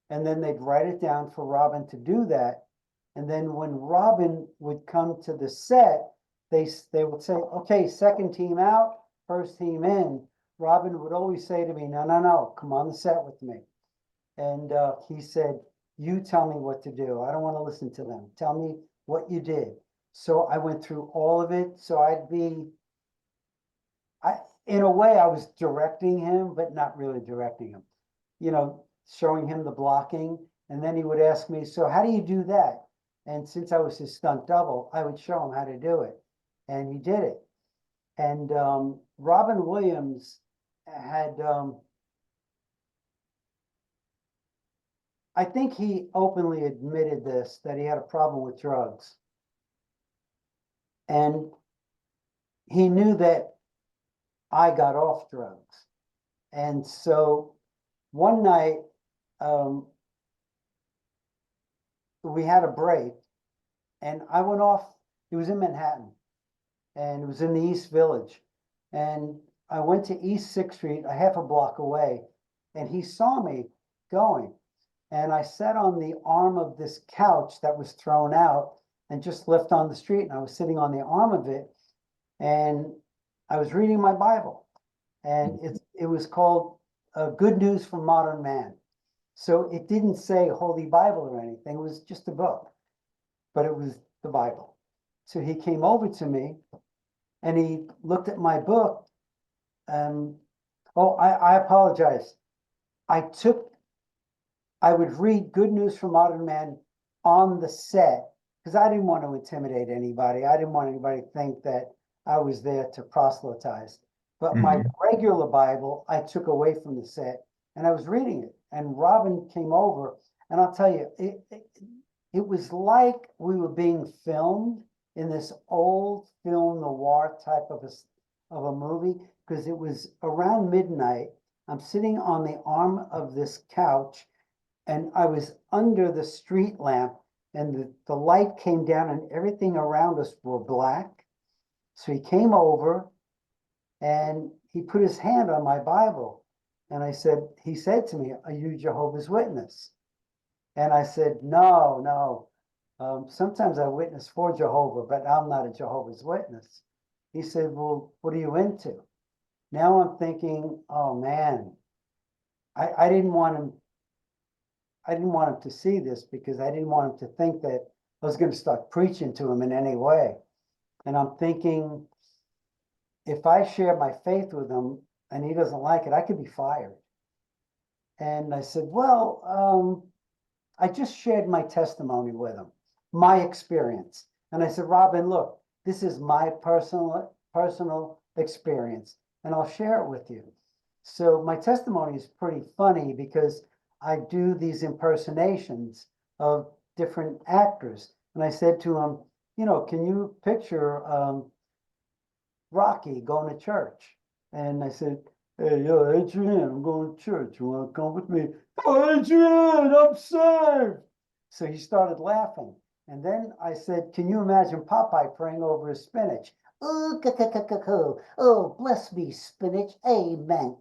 And then they'd write it down for Robin to do that. And then when Robin would come to the set, they would say, "Okay, second team out, first team in." Robin would always say to me, "No, no, no, come on the set with me." And he said, "You tell me what to do. I don't want to listen to them. Tell me what you did." So I went through all of it. So in a way, I was directing him, but not really directing him, showing him the blocking. And then he would ask me, "So how do you do that?" And since I was his stunt double, I would show him how to do it. And he did it. And Robin Williams had, I think he openly admitted this, that he had a problem with drugs. And he knew that I got off drugs. And so one night, we had a break and I went off. It was in Manhattan and it was in the East Village. And I went to East 6th Street, a half a block away, and he saw me going. And I sat on the arm of this couch that was thrown out and just left on the street. And I was sitting on the arm of it and I was reading my Bible. And it was called Good News for Modern Man. So it didn't say Holy Bible or anything. It was just a book, but it was the Bible. So he came over to me and he looked at my book. I apologize. I would read Good News for Modern Man on the set because I didn't want to intimidate anybody. I didn't want anybody to think that I was there to proselytize. But my Mhm. regular Bible, I took away from the set and I was reading it. And Robin came over, and I'll tell you, it was like we were being filmed in this old film noir type of a movie because it was around midnight. I'm sitting on the arm of this couch and I was under the street lamp and the light came down and everything around us were black. So he came over and he put his hand on my Bible. And he said to me, "Are you Jehovah's Witness?" And I said, no, no. Sometimes I witness for Jehovah, but I'm not a Jehovah's Witness. He said, well, what are you into? Now I'm thinking, oh man, I didn't want him, I didn't want him to see this because I didn't want him to think that I was going to start preaching to him in any way. And I'm thinking, if I share my faith with him and he doesn't like it, I could be fired. And I said, well, I just shared my testimony with him, my experience. And I said, Robin, look, this is my personal experience, and I'll share it with you. So my testimony is pretty funny because I do these impersonations of different actors. And I said to him, you know, can you picture Rocky going to church? And I said, hey, yo, Adrian, I'm going to church. You want to come with me? Oh, Adrian, I'm saved. So he started laughing. And then I said, can you imagine Popeye praying over his spinach? Oh, oh, bless me, spinach. Amen.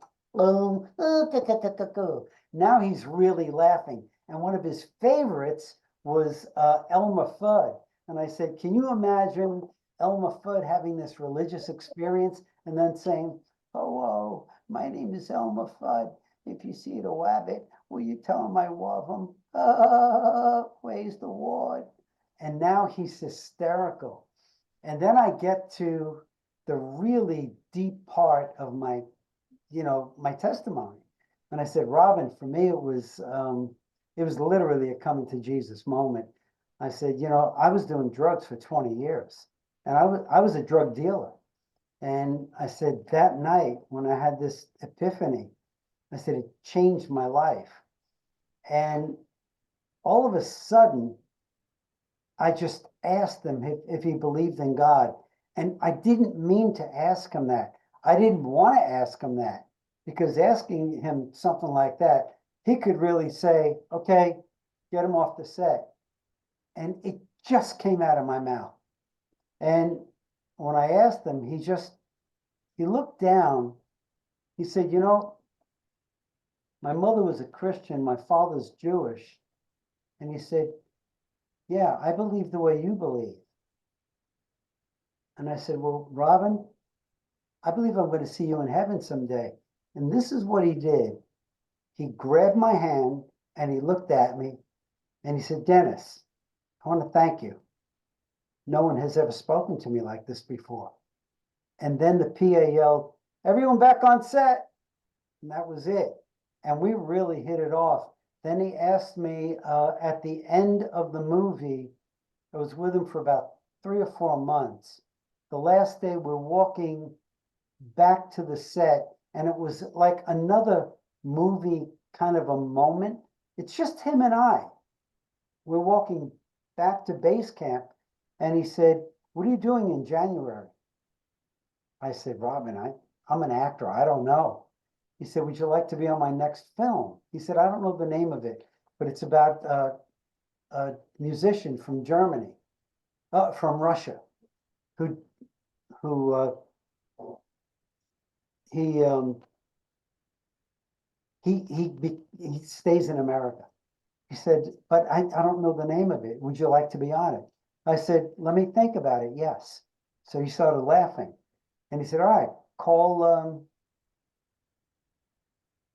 Now he's really laughing. And one of his favorites was Elmer Fudd. And I said, can you imagine Elmer Fudd having this religious experience and then saying, hello, my name is Elmer Fudd. If you see the wabbit, will you tell him I love him? Where's the ward? And now he's hysterical. And then I get to the really deep part of my, my testimony. And I said, Robin, for me, it was literally a coming to Jesus moment. I said, I was doing drugs for 20 years and I was a drug dealer. And I said, that night when I had this epiphany, I said, it changed my life. And all of a sudden, I just asked him if he believed in God. And I didn't mean to ask him that. I didn't want to ask him that because asking him something like that, he could really say, okay, get him off the set. And it just came out of my mouth. And when I asked him, he looked down. He said, my mother was a Christian, my father's Jewish. And he said, yeah, I believe the way you believe. And I said, well, Robin, I believe I'm going to see you in heaven someday. And this is what he did. He grabbed my hand and he looked at me and he said, Dennis, I want to thank you. No one has ever spoken to me like this before. And then the PA yelled, everyone back on set. And that was it. And we really hit it off. Then he asked me at the end of the movie, I was with him for about 3 or 4 months. The last day we're walking back to the set and it was like another movie kind of a moment. It's just him and I. We're walking back to base camp and he said, what are you doing in January? I said, Robin, I'm an actor. I don't know. He said, would you like to be on my next film? He said, I don't know the name of it, but it's about a musician from Germany, from Russia, who he stays in America. He said, but I don't know the name of it. Would you like to be on it? I said, let me think about it. Yes. So he started laughing and he said, all right, call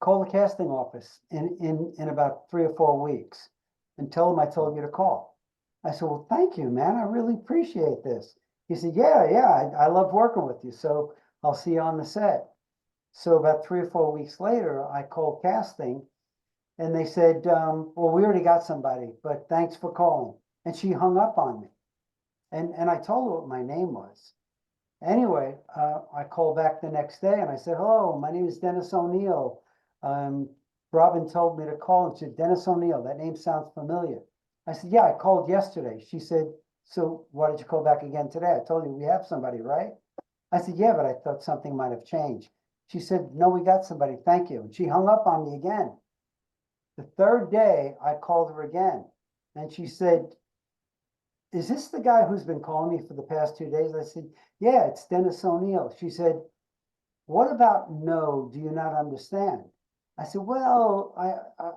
the casting office in about 3 or 4 weeks and tell them I told you to call. I said, well, thank you, man. I really appreciate this. He said, yeah, I love working with you. So I'll see you on the set. So about 3 or 4 weeks later, I called casting and they said, well, we already got somebody, but thanks for calling. And she hung up on me. And I told her what my name was. Anyway, I called back the next day and I said, hello, my name is Dennis O'Neill. Robin told me to call and she said, Dennis O'Neill, that name sounds familiar. I said, yeah, I called yesterday. She said, so why did you call back again today? I told you we have somebody, right? I said, yeah, but I thought something might have changed. She said, no, we got somebody. Thank you. And she hung up on me again. The third day, I called her again and she said, is this the guy who's been calling me for the past 2 days? I said, yeah, it's Dennis O'Neill. She said, what about no, do you not understand? I said, well,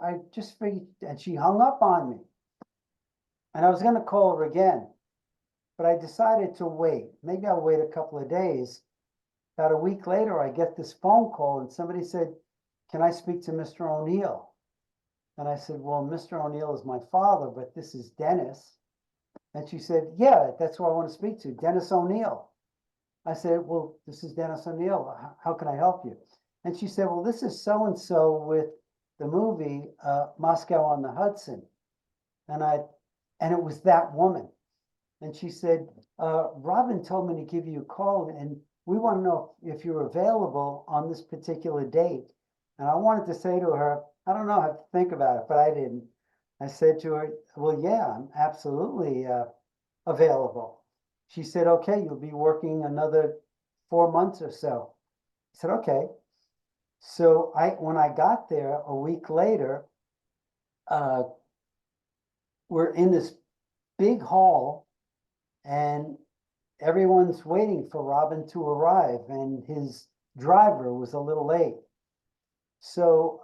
I just figured, and she hung up on me. And I was going to call her again, but I decided to wait. Maybe I'll wait a couple of days. About a week later, I get this phone call and somebody said, can I speak to Mr. O'Neill? And I said, well, Mr. O'Neill is my father, but this is Dennis. And she said, yeah, that's who I want to speak to, Dennis O'Neill. I said, well, this is Dennis O'Neill. How can I help you? And she said, well, this is so-and-so with the movie Moscow on the Hudson. And it was that woman. And she said, Robin told me to give you a call and we want to know if you're available on this particular date. And I wanted to say to her, I don't know, I have to think about it, but I didn't. I said to her, well, yeah, I'm absolutely available. She said, okay, you'll be working another 4 months or so. I said, okay. So when I got there a week later, uh, we're in this big hall and everyone's waiting for Robin to arrive, and his driver was a little late. So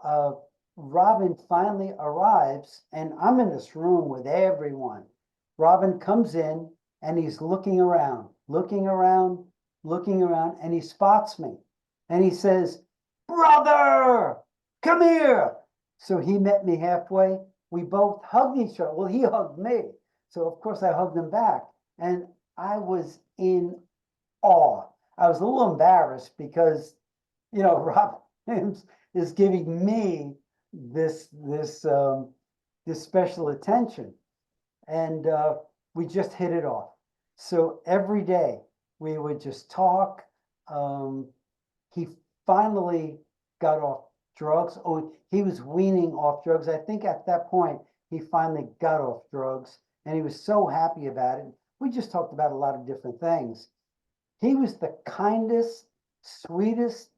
Robin finally arrives, and I'm in this room with everyone. Robin comes in and he's looking around, looking around, looking around, and he spots me and he says, brother, come here. So he met me halfway. We both hugged each other. Well, he hugged me. So, of course, I hugged him back. And I was in awe. I was a little embarrassed because, Rob Williams is giving me this special attention, and we just hit it off. So every day we would just talk. He finally got off drugs. Oh, he was weaning off drugs. I think at that point he finally got off drugs, and he was so happy about it. We just talked about a lot of different things. He was the kindest, sweetest,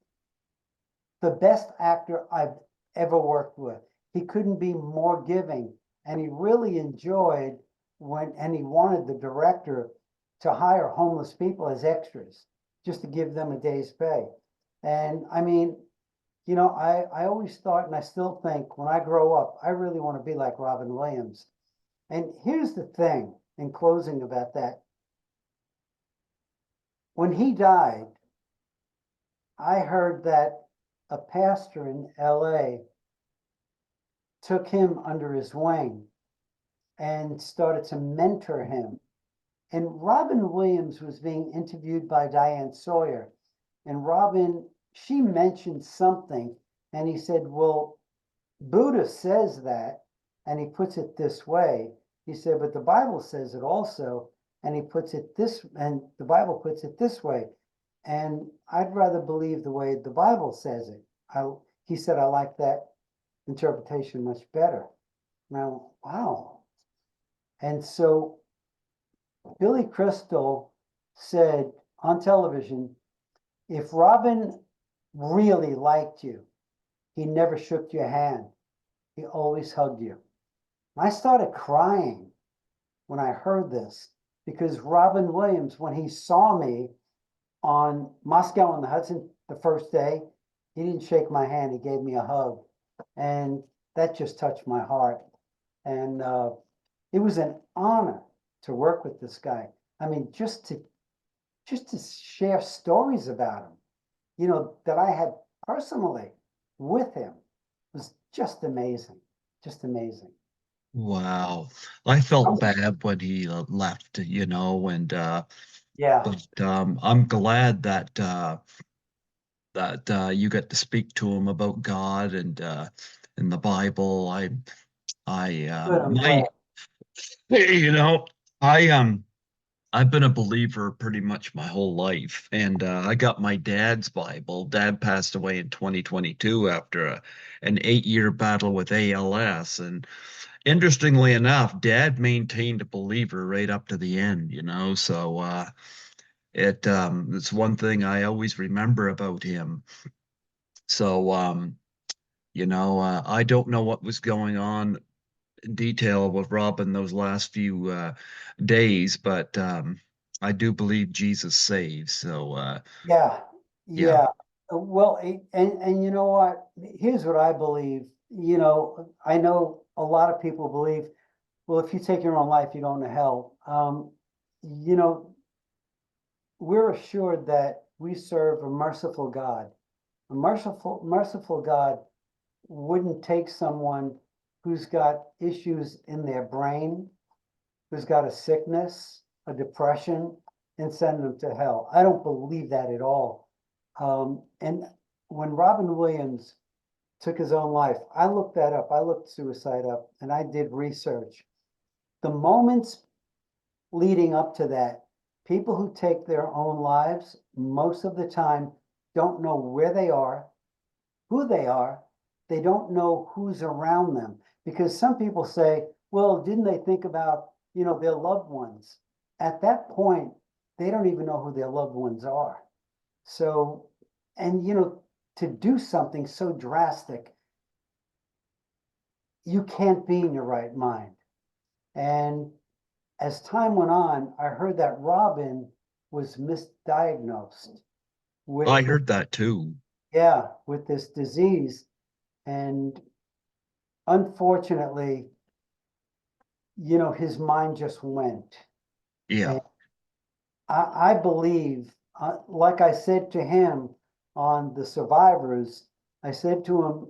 the best actor I've ever worked with. He couldn't be more giving, and he really enjoyed and he wanted the director to hire homeless people as extras just to give them a day's pay. And I mean, I always thought, and I still think when I grow up, I really want to be like Robin Williams. And here's the thing in closing about that. When he died, I heard that a pastor in LA took him under his wing and started to mentor him. And Robin Williams was being interviewed by Diane Sawyer. And she mentioned something, and he said, well, Buddha says that, and he puts it this way. He said, but the Bible says it also, and the Bible puts it this way. And I'd rather believe the way the Bible says it. He said, I like that interpretation much better. Now, wow. And so Billy Crystal said on television, if Robin really liked you, he never shook your hand. He always hugged you. I started crying when I heard this because Robin Williams, when he saw me on Moscow on the Hudson the first day, he didn't shake my hand. He gave me a hug. And that just touched my heart. And it was an honor to work with this guy. I mean, just to share stories about him, that I had personally with him was just amazing. Just amazing. Wow. I felt bad when he left, and Yeah. but I'm glad that you get to speak to him about God and the Bible. I Good. I'm my glad. you know, I've been a believer pretty much my whole life, and I got my dad's Bible. Dad passed away in 2022 after an 8-year battle with ALS, and interestingly enough, Dad maintained a believer right up to the end, So it's one thing I always remember about him. So I don't know what was going on in detail with Robin those last few days, but I do believe Jesus saves. So Yeah. yeah. Yeah. Well, and you know what? Here's what I believe. I know a lot of people believe, well, if you take your own life, you're going to hell. You know, we're assured that we serve a merciful God. A merciful God wouldn't take someone who's got issues in their brain, who's got a sickness, a depression, and send them to hell. I don't believe that at all. And when Robin Williams took his own life, I looked that up. I looked suicide up and I did research. The moments leading up to that, people who take their own lives, most of the time, don't know where they are, who they are. They don't know who's around them. Because some people say, well, didn't they think about, their loved ones? At that point, they don't even know who their loved ones are. So, and to do something so drastic, you can't be in your right mind. And as time went on, I heard that Robin was misdiagnosed I with this, heard that too. yeah, with this disease. And unfortunately, his mind just went. Yeah. And I believe, like I said to him on The Survivors, I said to him,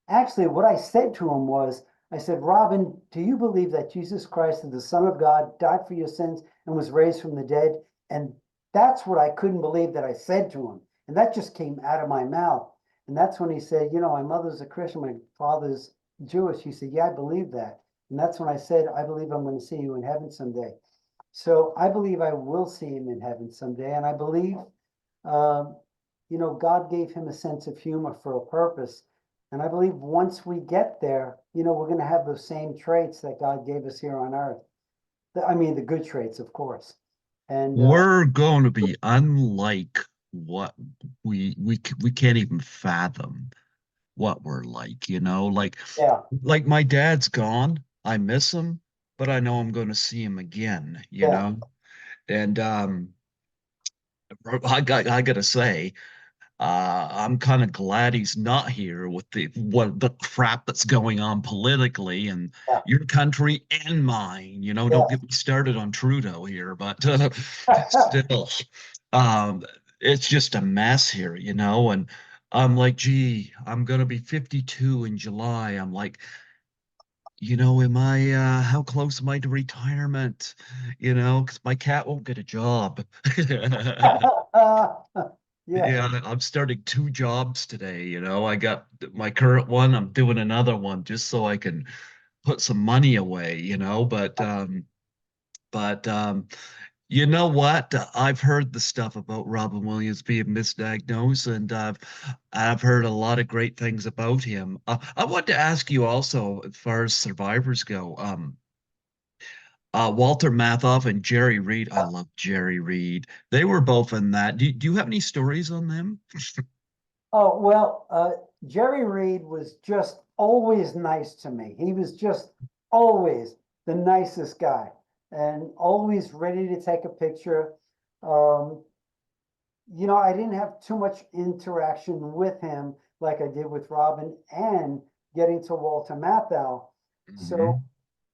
actually, what I said to him was, I said, Robin, do you believe that Jesus Christ is the Son of God, died for your sins, and was raised from the dead? And that's what I couldn't believe that I said to him. And that just came out of my mouth. And that's when he said, my mother's a Christian, my father's Jewish. He said, yeah, I believe that. And that's when I said, I believe I'm going to see you in heaven someday. So I believe I will see him in heaven someday. And I believe, um, God gave him a sense of humor for a purpose. And I believe once we get there, we're going to have those same traits that God gave us here on earth. I mean, the good traits, of course. And We're going to be unlike what we can't even fathom what we're like. yeah, Like my dad's gone. I miss him, but I know I'm going to see him again, yeah, know? And I gotta say, I'm kind of glad he's not here with the crap that's going on politically in yeah, your country and mine. Don't yeah. get me started on Trudeau here, but still, um, it's just a mess here. And I'm like, gee, I'm gonna be 52 in July. I'm like, am I how close am I to retirement? Because my cat won't get a job. Yeah, Yeah, I'm starting two jobs today. I got my current one, I'm doing another one just so I can put some money away. But you know what? I've heard the stuff about Robin Williams being misdiagnosed, and I've heard a lot of great things about him. I want to ask you also, as far as survivors go, Walter Matthau and Jerry Reed. I love Jerry Reed. They were both in that. Do you have any stories on them? oh, well, Jerry Reed was just always nice to me. He was just always the nicest guy and always ready to take a picture. Um, I didn't have too much interaction with him like I did with Robin and getting to Walter Matthau. So Mhm.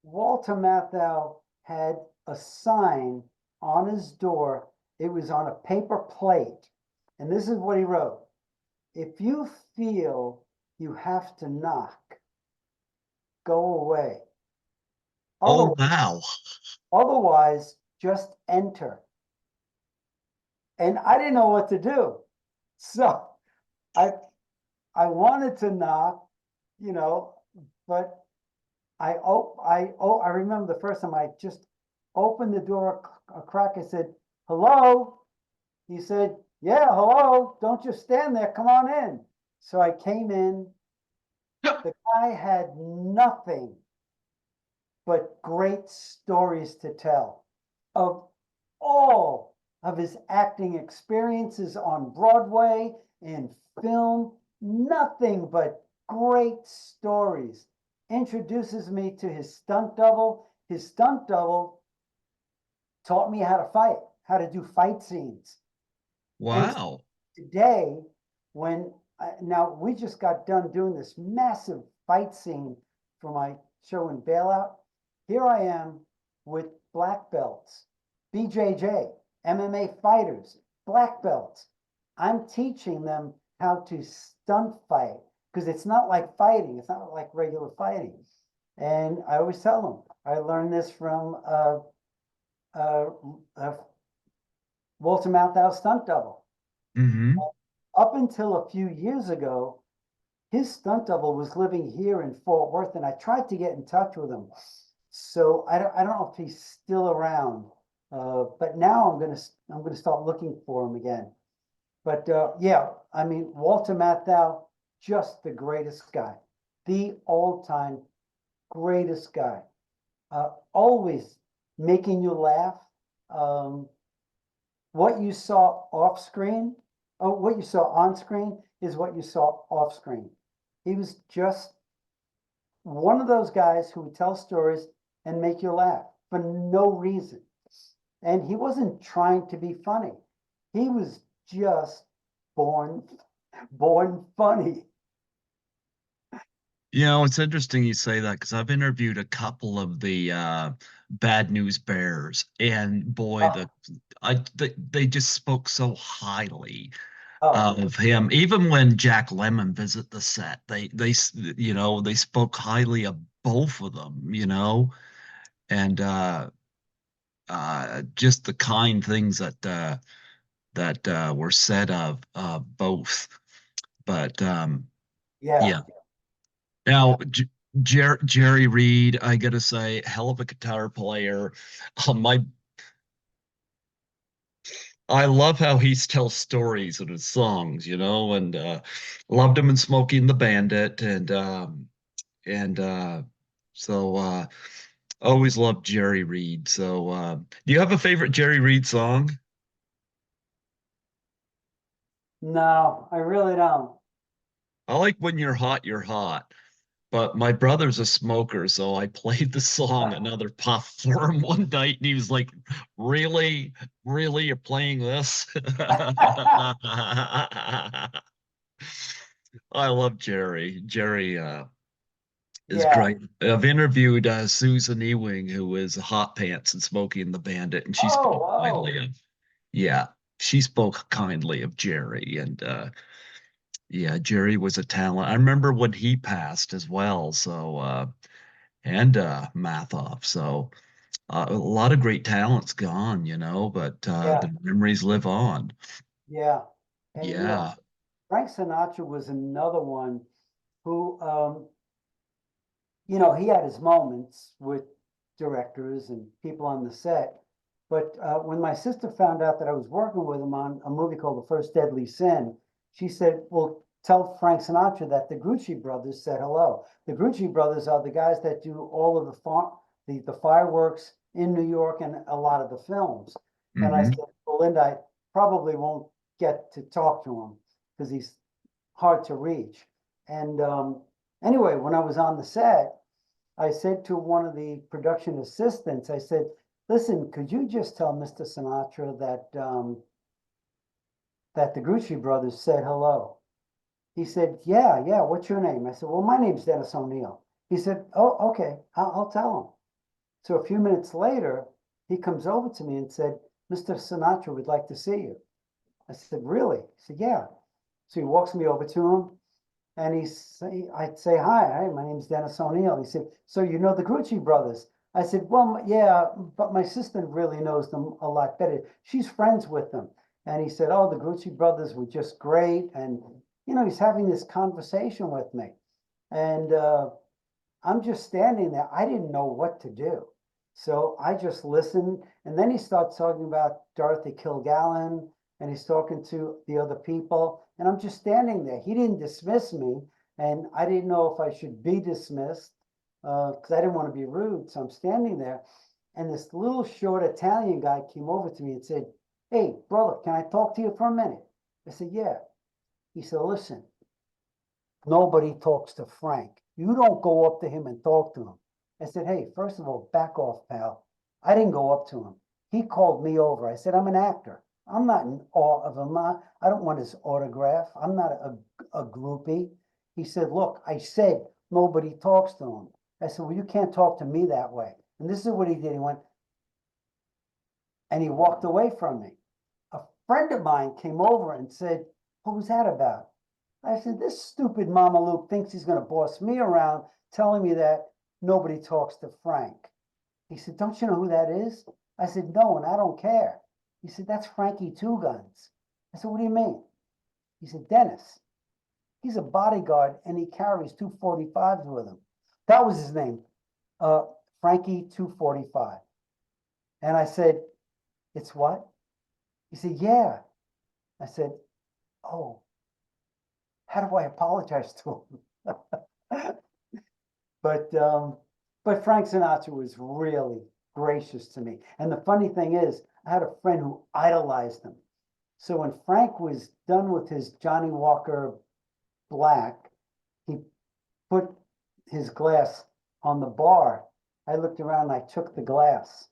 Walter Matthau had a sign on his door. It was on a paper plate. And this is what he wrote. If you feel you have to knock, go away. Oh, Other, wow. otherwise, just enter. And I didn't know what to do. So I I wanted to knock, you know, but I remember the first time I just opened the door a crack. I said, "Hello." He said, "Yeah, hello. Don't just stand there. Come on in." So I came in. The guy had nothing but great stories to tell of all of his acting experiences on Broadway and film, nothing but great stories. Introduces me to his stunt double. His stunt double taught me how to fight, how to do fight scenes. And Wow. today, now we just got done doing this massive fight scene for my show in Bailout. Here I am with black belts, BJJ, MMA fighters, black belts. I'm teaching them how to stunt fight because it's not like fighting. It's not like regular fighting. And I always tell them, I learned this from uh, Walter Matthau's stunt double. Mm-hmm. Up until a few years ago, his stunt double was living here in Fort Worth, and I tried to get in touch with him. So I don't know if he's still around, but now I'm gonna start looking for him again. But yeah, I mean Walter Matthau, just the greatest guy, the all-time greatest guy. Always making you laugh. Um, what you saw off screen, what you saw on screen is what you saw off screen. He was just one of those guys who would tell stories and make you laugh for no reason. And he wasn't trying to be funny. He was just born funny. You know, it's interesting you say that because I've interviewed a couple of the Bad News Bears, and boy, Oh, they just spoke so highly oh yeah, of him. Even when Jack Lemmon visited the set, they spoke highly of both of them, and just the kind things that were said of both. But yeah, yeah. yeah. Now, Jerry Reed, I gotta say, hell of a guitar player. My I love how he tells stories in his songs, and loved him in Smokey and the Bandit, and so always loved Jerry Reed. So, do you have a favorite Jerry Reed song? No, I really don't. I like When You're Hot, You're Hot. But my brother's a smoker, so I played the song Another Puff for him one night, and he was like, "Really? Really? You're playing this?" I love Jerry. Jerry is Yeah. great. I've interviewed Susan Ewing, who is Hot Pants and Smokey and the Bandit, and she Oh, spoke kindly oh, of, yeah, she spoke kindly of Jerry, and yeah, Jerry was a talent. I remember when he passed as well, so and Mathoff. So a lot of great talents gone, but yeah, the memories live on. yeah. And Yeah. Frank Sinatra was another one who, he had his moments with directors and people on the set. But when my sister found out that I was working with him on a movie called The First Deadly Sin, she said, well, tell Frank Sinatra that the Grucci brothers said hello. The Grucci brothers are the guys that do all of the fireworks in New York and a lot of the films. And I Hmm. said, well, Linda, I probably won't get to talk to him because he's hard to reach. And anyway, when I was on the set, I said to one of the production assistants, I said, listen, could you just tell Mr. Sinatra that the Grucci brothers said hello? He said, yeah, yeah, what's your name? I said, well, my name's Dennis O'Neill. He said, oh, okay, I'll tell him. So a few minutes later, he comes over to me and said, Mr. Sinatra would like to see you. I said, really? He said, yeah. So he walks me over to him. And I'd say, hi, my name's Dennis O'Neill. He said, so you know the Grucci brothers? I said, well, yeah, but my sister really knows them a lot better. She's friends with them. And he said, oh, the Grucci brothers were just great. And, he's having this conversation with me. And I'm just standing there. I didn't know what to do. So I just listened. And then he starts talking about Dorothy Kilgallen and he's talking to the other people. And I'm just standing there. He didn't dismiss me. And I didn't know if I should be dismissed because I didn't want to be rude. So I'm standing there. And this little short Italian guy came over to me and said, hey, brother, can I talk to you for a minute? I said, yeah. He said, listen, nobody talks to Frank. You don't go up to him and talk to him. I said, hey, first of all, back off, pal. I didn't go up to him. He called me over. I said, I'm an actor. I'm not in awe of him. I don't want his autograph. I'm not a groupie. He said, look, I said nobody talks to him. I said, well, you can't talk to me that way. And this is what he did. He went, and he walked away from me. A friend of mine came over and said, what was that about? I said, this stupid Mama Luke thinks he's going to boss me around, telling me that nobody talks to Frank. He said, don't you know who that is? I said, no, and I don't care. He said, that's Frankie Two Guns. I said, what do you mean? He said, Dennis, he's a bodyguard and he carries 245s with him. That was his name, Frankie 245. And I said, it's what? He said, yeah. I said, oh, how do I apologize to him? But Frank Sinatra was really gracious to me. And the funny thing is, I had a friend who idolized him. So when Frank was done with his Johnny Walker Black, he put his glass on the bar. I looked around and I took the glass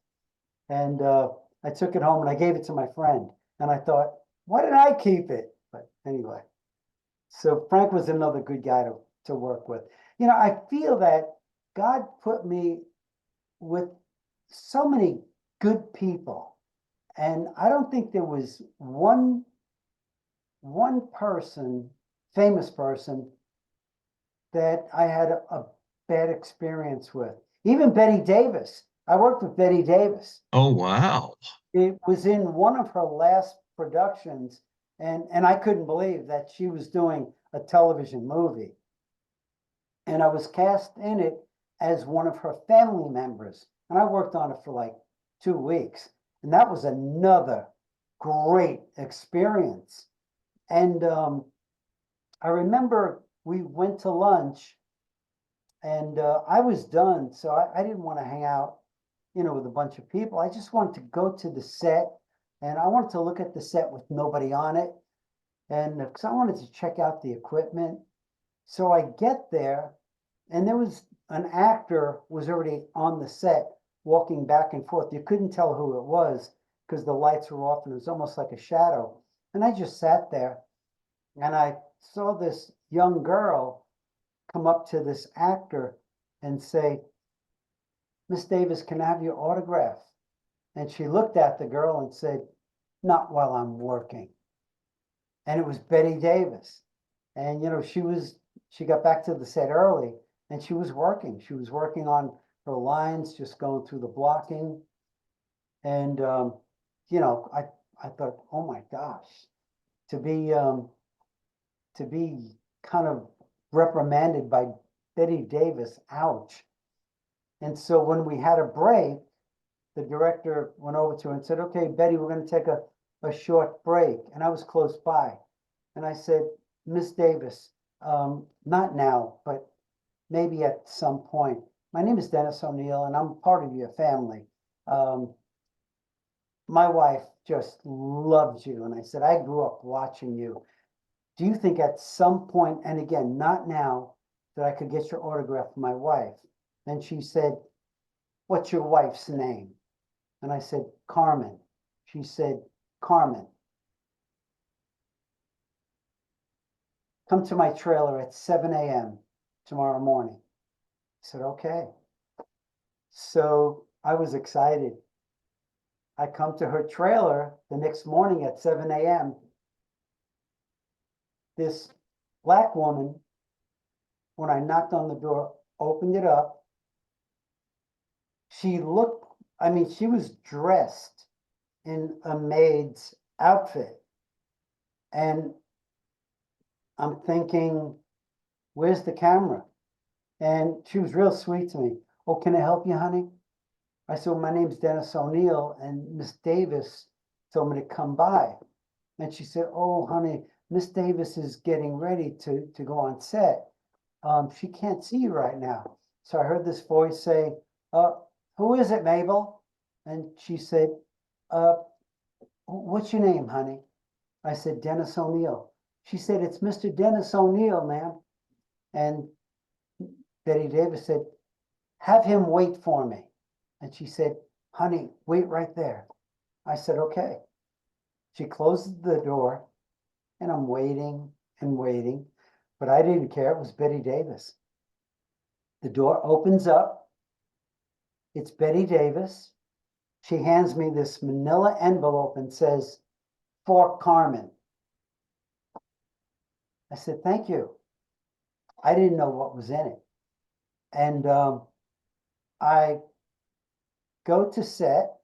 and I took it home and I gave it to my friend. And I thought, why did I keep it? But anyway, so Frank was another good guy to work with. You know, I feel that God put me with so many good people. And I don't think there was one person, famous person, that I had a bad experience with. Even Betty Davis. I worked with Betty Davis. Oh, wow. It was in one of her last productions, and I couldn't believe that she was doing a television movie. And I was cast in it as one of her family members. And I worked on it for like 2 weeks. And that was another great experience. And I remember we went to lunch and I was done. So I didn't want to hang out, you know, with a bunch of people. I just wanted to go to the set and I wanted to look at the set with nobody on it. And because I wanted to check out the equipment. So I get there and there was an actor was already on the set walking back and forth. You couldn't tell who it was because the lights were off and it was almost like a shadow. And I just sat there and I saw this young girl come up to this actor and say, Miss Davis, can I have your autograph? And she looked at the girl and said, not while I'm working. And it was Betty Davis. And, you know, she got back to the set early and she was working. She was working on her lines, just going through the blocking. And, you know, I thought, oh my gosh, to be kind of reprimanded by Betty Davis, ouch. And so when we had a break, the director went over to her and said, okay, Betty, we're going to take a short break. And I was close by. And I said, Miss Davis, not now, but maybe at some point. My name is Dennis O'Neill, and I'm part of your family. My wife just loves you. And I said, I grew up watching you. Do you think at some point, and again, not now, that I could get your autograph for my wife? And she said, what's your wife's name? And I said, Carmen. She said, Carmen, come to my trailer at 7 a.m. tomorrow morning. I said, okay. So I was excited. I come to her trailer the next morning at 7 a.m. This black woman, when I knocked on the door, opened it up. She looked, I mean, she was dressed in a maid's outfit. And I'm thinking, where's the camera? And she was real sweet to me. Oh, can I help you, honey? I said, well, my name's Dennis O'Neill, and Miss Davis told me to come by. And she said, oh, honey, Miss Davis is getting ready to go on set. She can't see you right now. So I heard this voice say, who is it, Mabel? And she said, what's your name, honey? I said, Dennis O'Neill. She said, it's Mr. Dennis O'Neill, ma'am. And Betty Davis said, have him wait for me. And she said, honey, wait right there. I said, okay. She closes the door and I'm waiting and waiting, but I didn't care. It was Betty Davis. The door opens up. It's Betty Davis. She hands me this manila envelope and says, "For Carmen." I said, "Thank you." I didn't know what was in it. And I go to set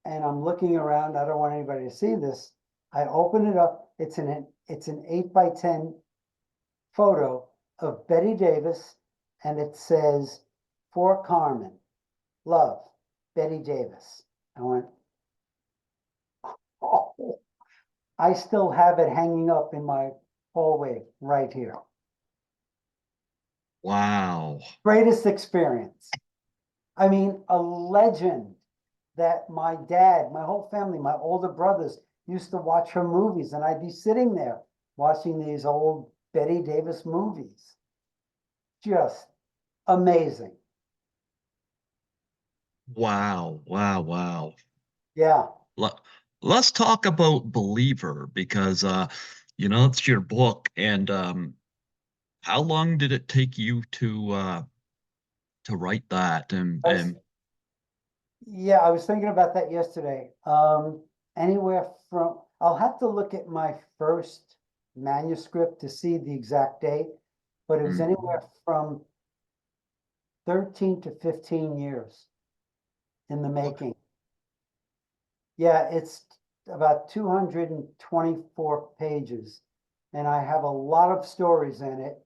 and I'm looking around. I don't want anybody to see this. I open it up. It's an 8x10 photo of Betty Davis, and it says, "For Carmen, love, Betty Davis." I went, oh, I still have it hanging up in my hallway right here. Wow. Greatest experience. I mean, a legend that my dad, my whole family, my older brothers used to watch her movies, and I'd be sitting there watching these old Betty Davis movies. Just amazing. Wow. Wow. Wow. Yeah. Let, let's talk about Believer because it's your book and how long did it take you to write that I was, yeah, I was thinking about that yesterday. Anywhere from, I'll have to look at my first manuscript to see the exact date, but it was Mhm. anywhere from 13 to 15 years in the making. Yeah, it's about 224 pages, and I have a lot of stories in it.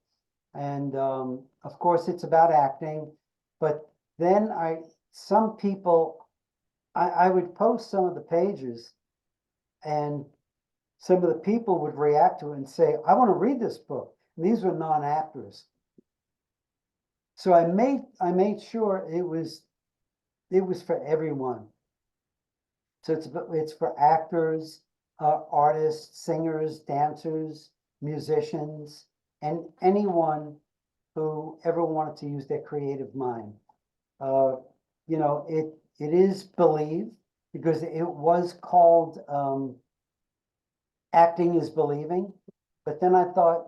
And of course, it's about acting. But then some people, I would post some of the pages, and some of the people would react to it and say, "I want to read this book." And these were non-actors. So I made sure it was for everyone. So it's for actors, artists, singers, dancers, musicians, and anyone who ever wanted to use their creative mind. Uh, it is Believe because it was called Acting is Believing. But then I thought,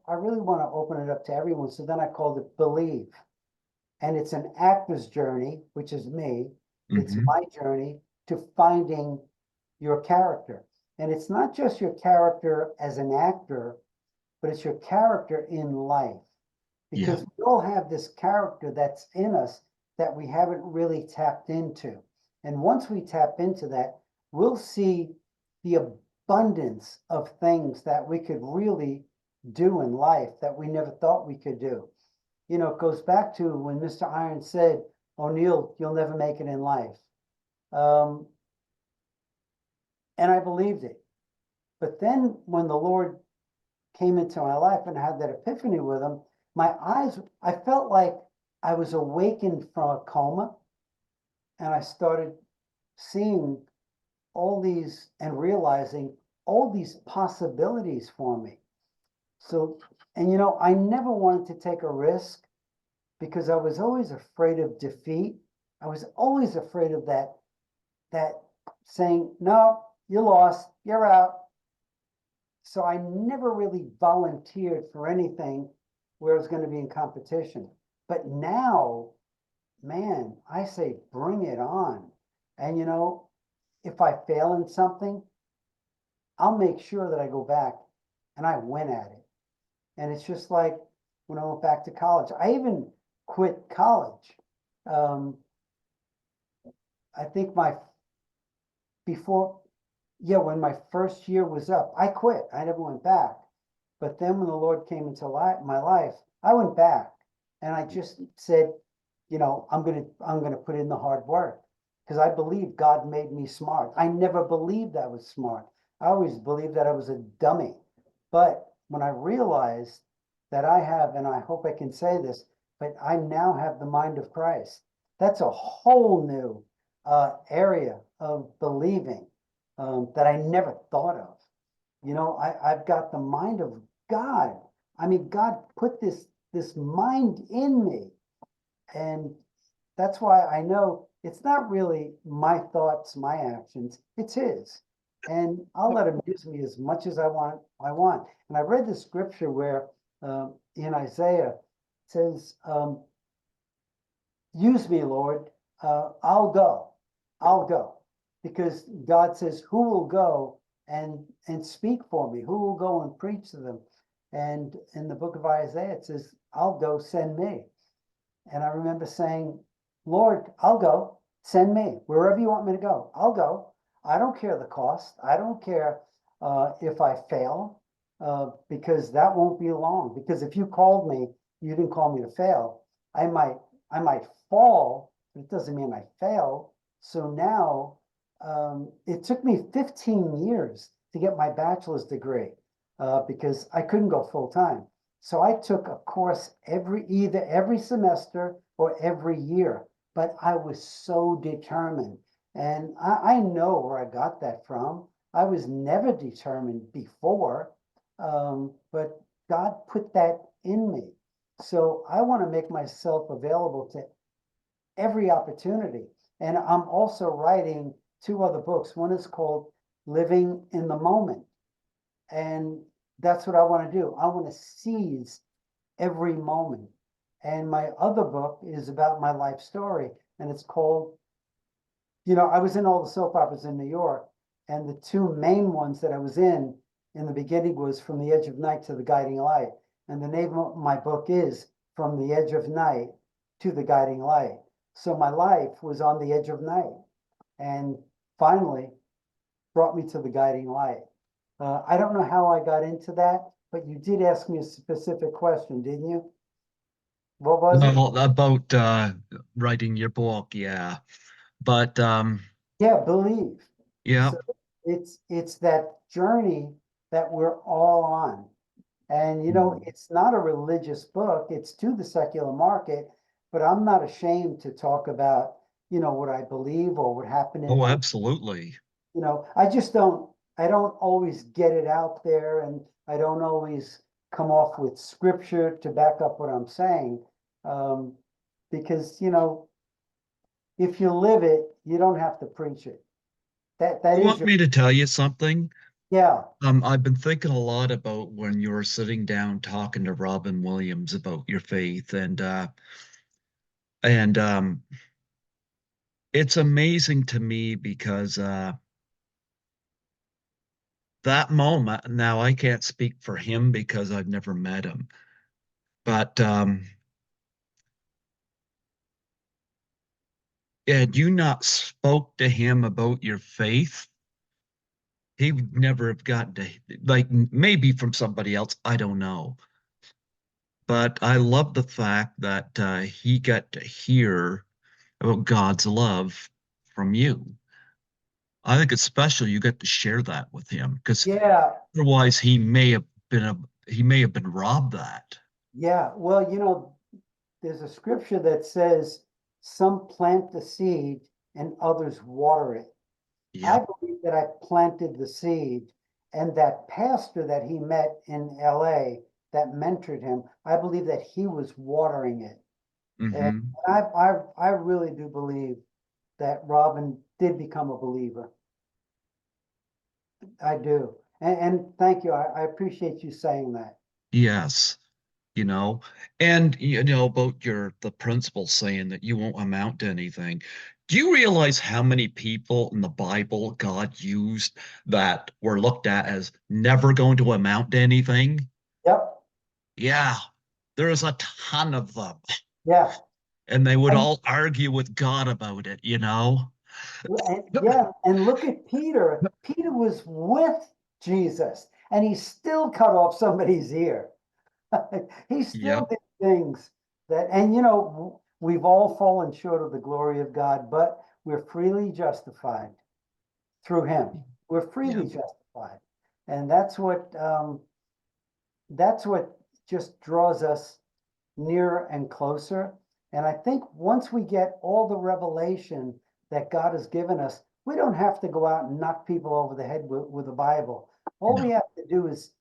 I really want to open it up to everyone. So then I called it Believe. And it's an actor's journey, which is me. It's Mhm. my journey to finding your character. And it's not just your character as an actor, but it's your character in life. Yeah. Because we all have this character that's in us that we haven't really tapped into. And once we tap into that, we'll see the abundance of things that we could really do in life that we never thought we could do. It goes back to when Mr. Iron said, "O'Neill, you'll never make it in life." Um, and I believed it. But then when the Lord came into my life and I had that epiphany with him, I felt like I was awakened from a coma and I started seeing all these and realizing all these possibilities for me. So, and I never wanted to take a risk because I was always afraid of defeat. I was always afraid of that saying, "No, you lost, you're out." So I never really volunteered for anything where I was going to be in competition. But now, man, I say bring it on. And if I fail in something, I'll make sure that I go back and I win at it. And it's just like when I went back to college. I even quit college. Um, I think before, yeah, when my first year was up, I quit. I never went back. But then when the Lord came into my life, I went back and I just said, I'm gonna put in the hard work because I believe God made me smart. I never believed I was smart. I always believed that I was a dummy. But when I realized that I have, and I hope I can say this, but I now have the mind of Christ. That's a whole new area of believing that I never thought of. I've got the mind of God. I mean, God put this mind in me. And that's why I know it's not really my thoughts, my actions, it's his. and I'll let him use me as much as I want. And I read the scripture where in Isaiah it says, use me, Lord. I'll go. I'll go. Because God says, who will go and speak for me? Who will go and preach to them? And in the book of Isaiah, it says, I'll go, send me. And I remember saying, Lord, I'll go, send me wherever you want me to go. I'll go. I don't care the cost. I don't care if I fail, because that won't be long. Because if you called me, you didn't call me to fail. I might, I might fall, but it doesn't mean I fail. So now, it took me 15 years to get my bachelor's degree, because I couldn't go full time. So I took a course either every semester or every year, but I was so determined. And I know where I got that from. I was never determined before, but God put that in me. So I want to make myself available to every opportunity. And I'm also writing two other books. One is called Living in the Moment. And that's what I want to do. I want to seize every moment. And my other book is about my life story, and it's called, I was in all the soap operas in New York, and the two main ones that I was in the beginning was From the Edge of Night to the Guiding Light. And the name of my book is From the Edge of Night to the Guiding Light. So my life was on the edge of night, and finally brought me to the guiding light. I don't know how I got into that, but you did ask me a specific question, didn't you? What was it? Well, about writing your book, yeah. But Yeah, believe. yeah, So it's that journey that we're all on. And mm. it's not a religious book, it's to the secular market, but I'm not ashamed to talk about, what I believe or what happened in Oh, my, absolutely. I don't always get it out there, and I don't always come off with scripture to back up what I'm saying. Um, because, if you live it, you don't have to preach it. That You is want your, me to tell you something? yeah, I've been thinking a lot about when you were sitting down talking to Robin Williams about your faith, and it's amazing to me because that moment, now I can't speak for him because I've never met him, but had you not spoke to him about your faith, he would never have gotten to, like, maybe from somebody else, I don't know. But I love the fact that he got to hear about God's love from you. I think it's special you get to share that with him because yeah, otherwise he may have been robbed that. yeah. Well, there's a scripture that says some plant the seed and others water it. I Yep. believe that I planted the seed, and that pastor that he met in LA that mentored him, I believe that he was watering it. And Hmm. I really do believe that Robin did become a believer. I do. And thank you. I appreciate you saying that. Yes. You know, and about the principle saying that you won't amount to anything. Do you realize how many people in the Bible God used that were looked at as never going to amount to anything? Yep. Yeah, there's a ton of them. Yeah. And they would And all argue with God about it? Yeah, and look at Peter. Peter was with Jesus, and he still cut off somebody's ear. He still Yep. did things and we've all fallen short of the glory of God, but we're freely justified through him. We're freely Yep. justified. And that's what just draws us nearer and closer. And I think once we get all the revelation that God has given us, we don't have to go out and knock people over the head with the Bible. All we No. have to do is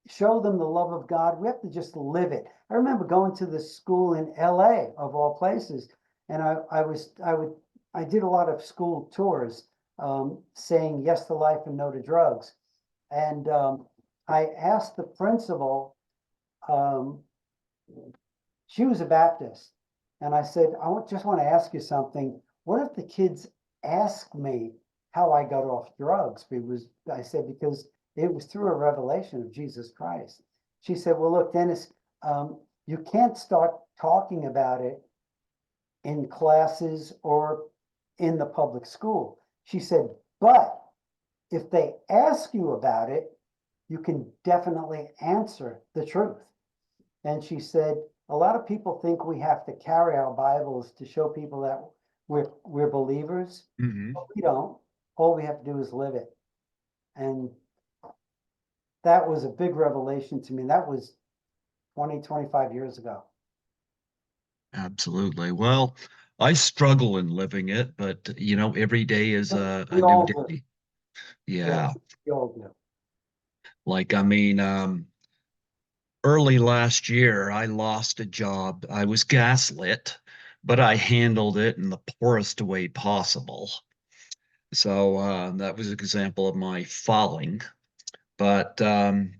show them the love of God. We have to just live it. I remember going to this school in LA of all places, and I did a lot of school tours saying yes to life and no to drugs. And I asked the principal, um, she was a Baptist, and I said, just want to ask you something. What if the kids ask me how I got off drugs? Because I said, because it was through a revelation of Jesus Christ. She said, well, look, Dennis, you can't start talking about it in classes or in the public school. She said, but if they ask you about it, you can definitely answer the truth. And she said, a lot of people think we have to carry our Bibles to show people that we're believers, Hmm. but we don't. All we have to do is live it. And that was a big revelation to me. That was 20, 25 years ago. Absolutely. Well, I struggle in living it, but every day is a We new all do. day. Yeah, Yeah. we all do. Like, I mean, early last year, I lost a job. I was gaslit, but I handled it in the poorest way possible. So that was an example of my falling. But I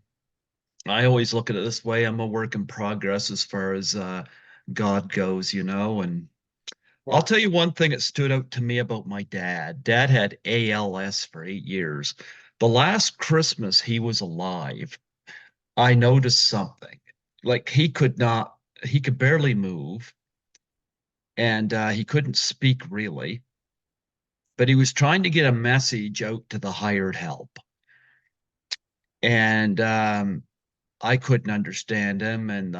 always look at it this way. I'm a work in progress as far as God goes, and I'll Yeah. tell you one thing that stood out to me about my dad. Dad had ALS for 8 years. The last Christmas he was alive, I noticed something. Like he could barely move and he couldn't speak really, but he was trying to get a message out to the hired help. And I couldn't understand him. And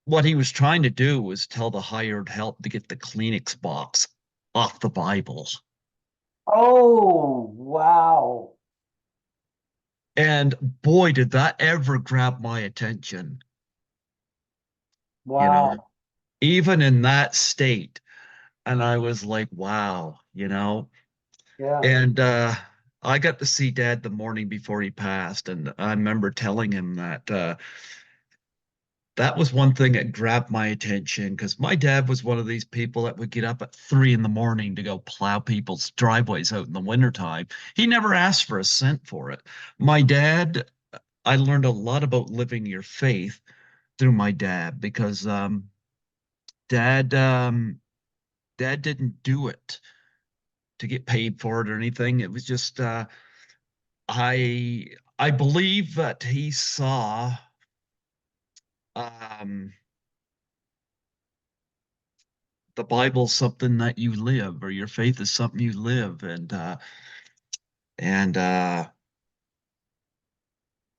what he was trying to do was tell the hired help to get the Kleenex box off the Bible. Oh, wow. And boy, did that ever grab my attention, you know, Wow. even in that state. And I was like, wow, Yeah. And I got to see Dad the morning before he passed, and I remember telling him that that was one thing that grabbed my attention because my dad was one of these people that would get up at 3 in the morning to go plow people's driveways out in the wintertime. He never asked for a cent for it. My dad, I learned a lot about living your faith through my dad because dad dad didn't do it to get paid for it or anything. It was just I I believe that he saw um, the Bible's something that you live, or your faith is something you live, and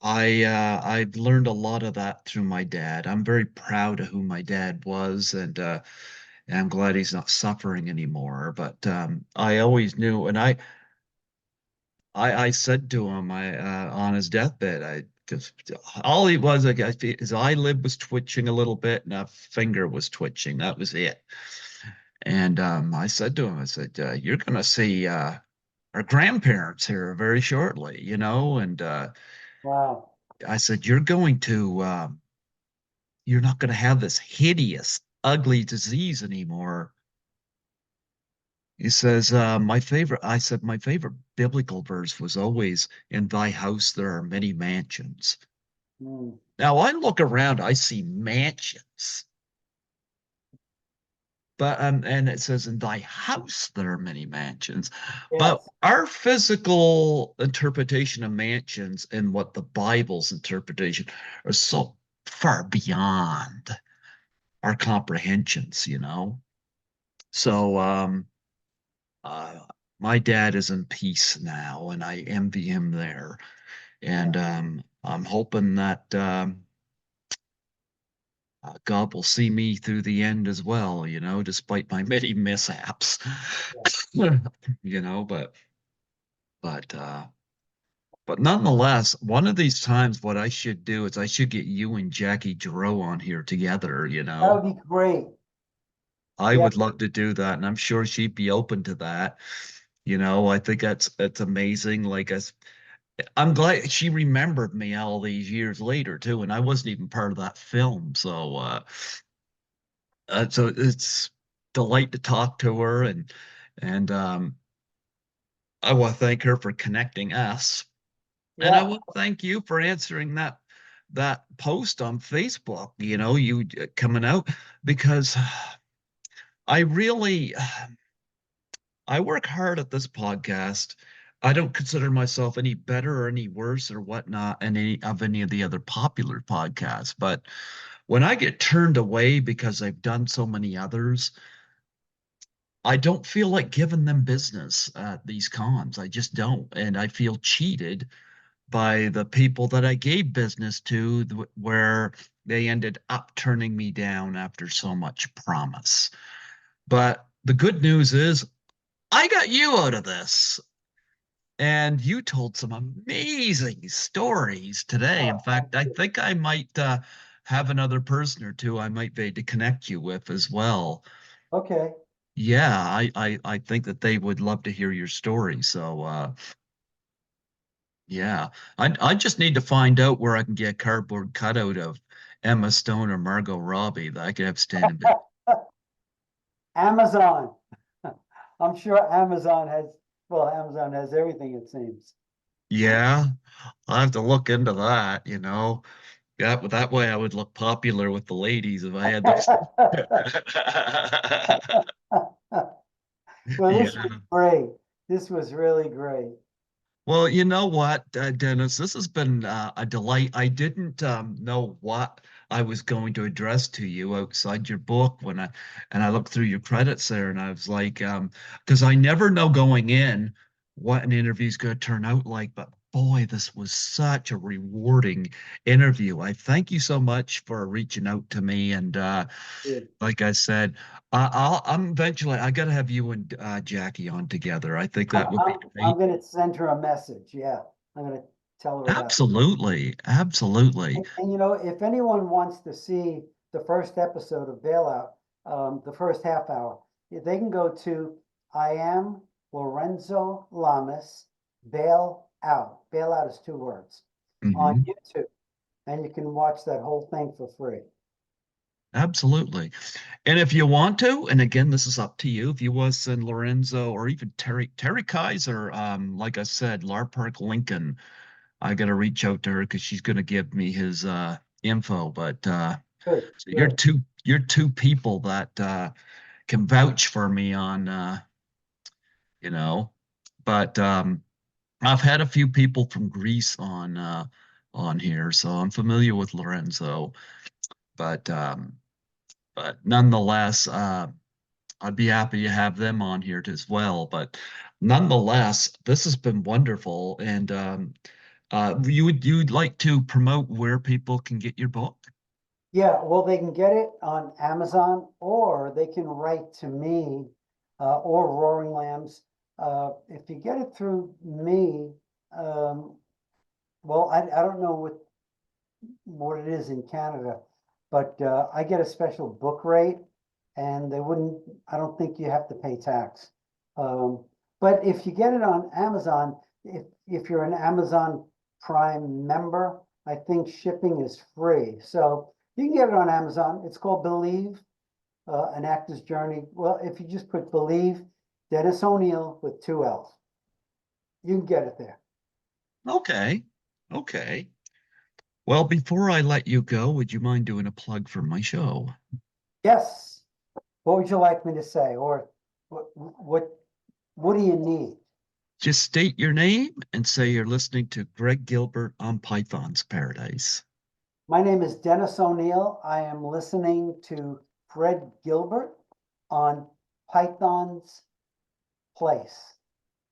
I've learned a lot of that through my dad. I'm very proud of who my dad was, and I'm glad he's not suffering anymore. But I always knew, and I said to him, I on his deathbed, I just all he was like his eyelid was twitching a little bit and a finger was twitching. That was it. And I said to him, I said, "You're gonna see our grandparents here very shortly, And Wow. I said, you're not gonna have this hideous, ugly disease anymore." He says, I said, my favorite biblical verse was always, "In thy house there are many mansions." Mm. Now I look around, I see mansions, but and it says, "In thy house there are many mansions." But Yes. our physical interpretation of mansions and what the Bible's interpretation are so far beyond our comprehensions. So uh my dad is in peace now, and I envy him there. Yeah. And I'm hoping that God will see me through the end as well, despite my many mishaps. Yeah. you know, but but uh but nonetheless, one of these times what I should do is I should get you and Jackie Giroux on here together. That would be great. I Yeah. would love to do that, and I'm sure she'd be open to that. I think that's amazing. I'm glad she remembered me all these years later too, and I wasn't even part of that film. So it's delight to talk to her and I want to thank her for connecting us. And I Yeah, want to thank you for answering that post on Facebook, you know, you coming out because I really I work hard at this podcast. I don't consider myself any better or any worse or whatnot than any of the other popular podcasts. But when I get turned away because I've done so many others, I don't feel like giving them business at these cons. I just don't. And I feel cheated by the people that I gave business to, where they ended up turning me down after so much promise. But the good news is I got you out of this. And you told some amazing stories today. In oh, thank fact, I you. think I might have another person or two I might be able to connect you with as well. Okay. Yeah, I think that they would love to hear your story. So yeah, I just need to find out where I can get a cardboard cutout of Emma Stone or Margot Robbie that I could have standing there. Amazon. I'm sure Amazon has, well, Amazon has everything, it seems. Yeah, I'll have to look into that, you know. Yeah, but that way I would look popular with the ladies if I had those. Well, this was Yeah. great. This was really great. Well, you know what, Dennis, this has been a delight. I didn't know what I was going to address to you outside your book when I looked through your credits there, and I was like, because I never know going in what an interview is going to turn out like. But boy, this was such a rewarding interview. I thank you so much for reaching out to me, and Good. like I said, I'm eventually I got to have you and Jackie on together. I think I'm, that would be I'm, great. I'm gonna send her a message. Yeah, I'm gonna tell her about it. Absolutely, absolutely. And you know, if anyone wants to see the first episode of Bailout, the first half hour, they can go to I am Lorenzo Lamas Bail Out. Bail Out is two words on Hmm. YouTube, and you can watch that whole thing for free. Absolutely. And if you want to, and again, this is up to you, if you want to send Lorenzo or even Terry Kaiser, like I said, Lar Park Lincoln, I got to reach out to her because she's going to give me his info. But Good, so good. you're two people that can vouch for me on you know. But I've had a few people from Greece on here, so I'm familiar with Lorenzo. But nonetheless, I'd be happy to have them on here as well. But nonetheless, this has been wonderful. And you'd like to promote where people can get your book? Yeah, well, they can get it on Amazon or they can write to me or Roaring Lambs. If you get it through me, um, well, I don't know what it is in Canada, but I get a special book rate and they wouldn't, I don't think you have to pay tax. Um, but if you get it on Amazon, if you're an Amazon Prime member, I think shipping is free. So you can get it on Amazon. It's called Believe, An Actor's Journey. Well, if you just put Believe, Dennis O'Neill with two L's, you can get it there. Okay. Okay. Well, before I let you go, would you mind doing a plug for my show? Yes. What would you like me to say? Or what do you need? Just state your name and say you're listening to Greg Gilbert on Python's Paradise. My name is Dennis O'Neill. I am listening to Fred Gilbert on Python's Place.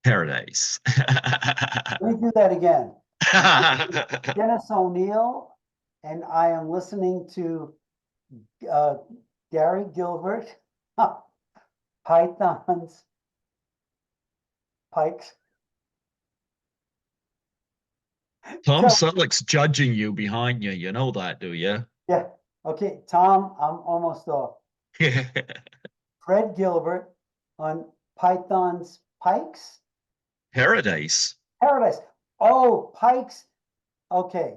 Paradise. Let me do that again. Dennis O'Neill, and I am listening to uh, Gary Gilbert, Python's Pikes. Tom Tell, Selleck's judging you behind you. You know that, do you? yeah, okay, Tom, I'm almost off. Fred Gilbert on Python's Pikes. Paradise. Paradise. Oh, Pikes. Okay.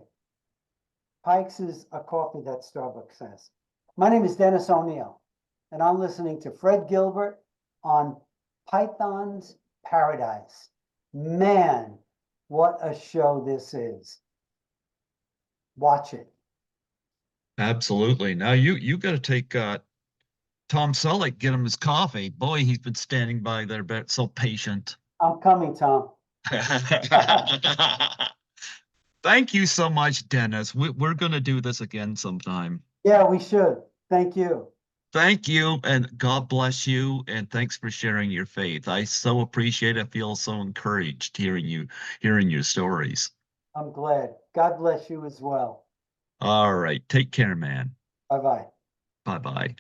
Pikes is a coffee that Starbucks has. My name is Dennis O'Neill, and I'm listening to Fred Gilbert on Python's Paradise. Man, what a show this is. Watch it. Absolutely. Now you got to take Tom Selleck, get him his coffee. Boy, he's been standing by there, but so patient. I'm coming, Tom. Thank you so much, Dennis. We're going to do this again sometime. Yeah, we should. Thank you. Thank you, and God bless you, and thanks for sharing your faith. I so appreciate it. I feel so encouraged hearing your stories. I'm glad. God bless you as well. All right, take care, man. Bye bye. Bye bye.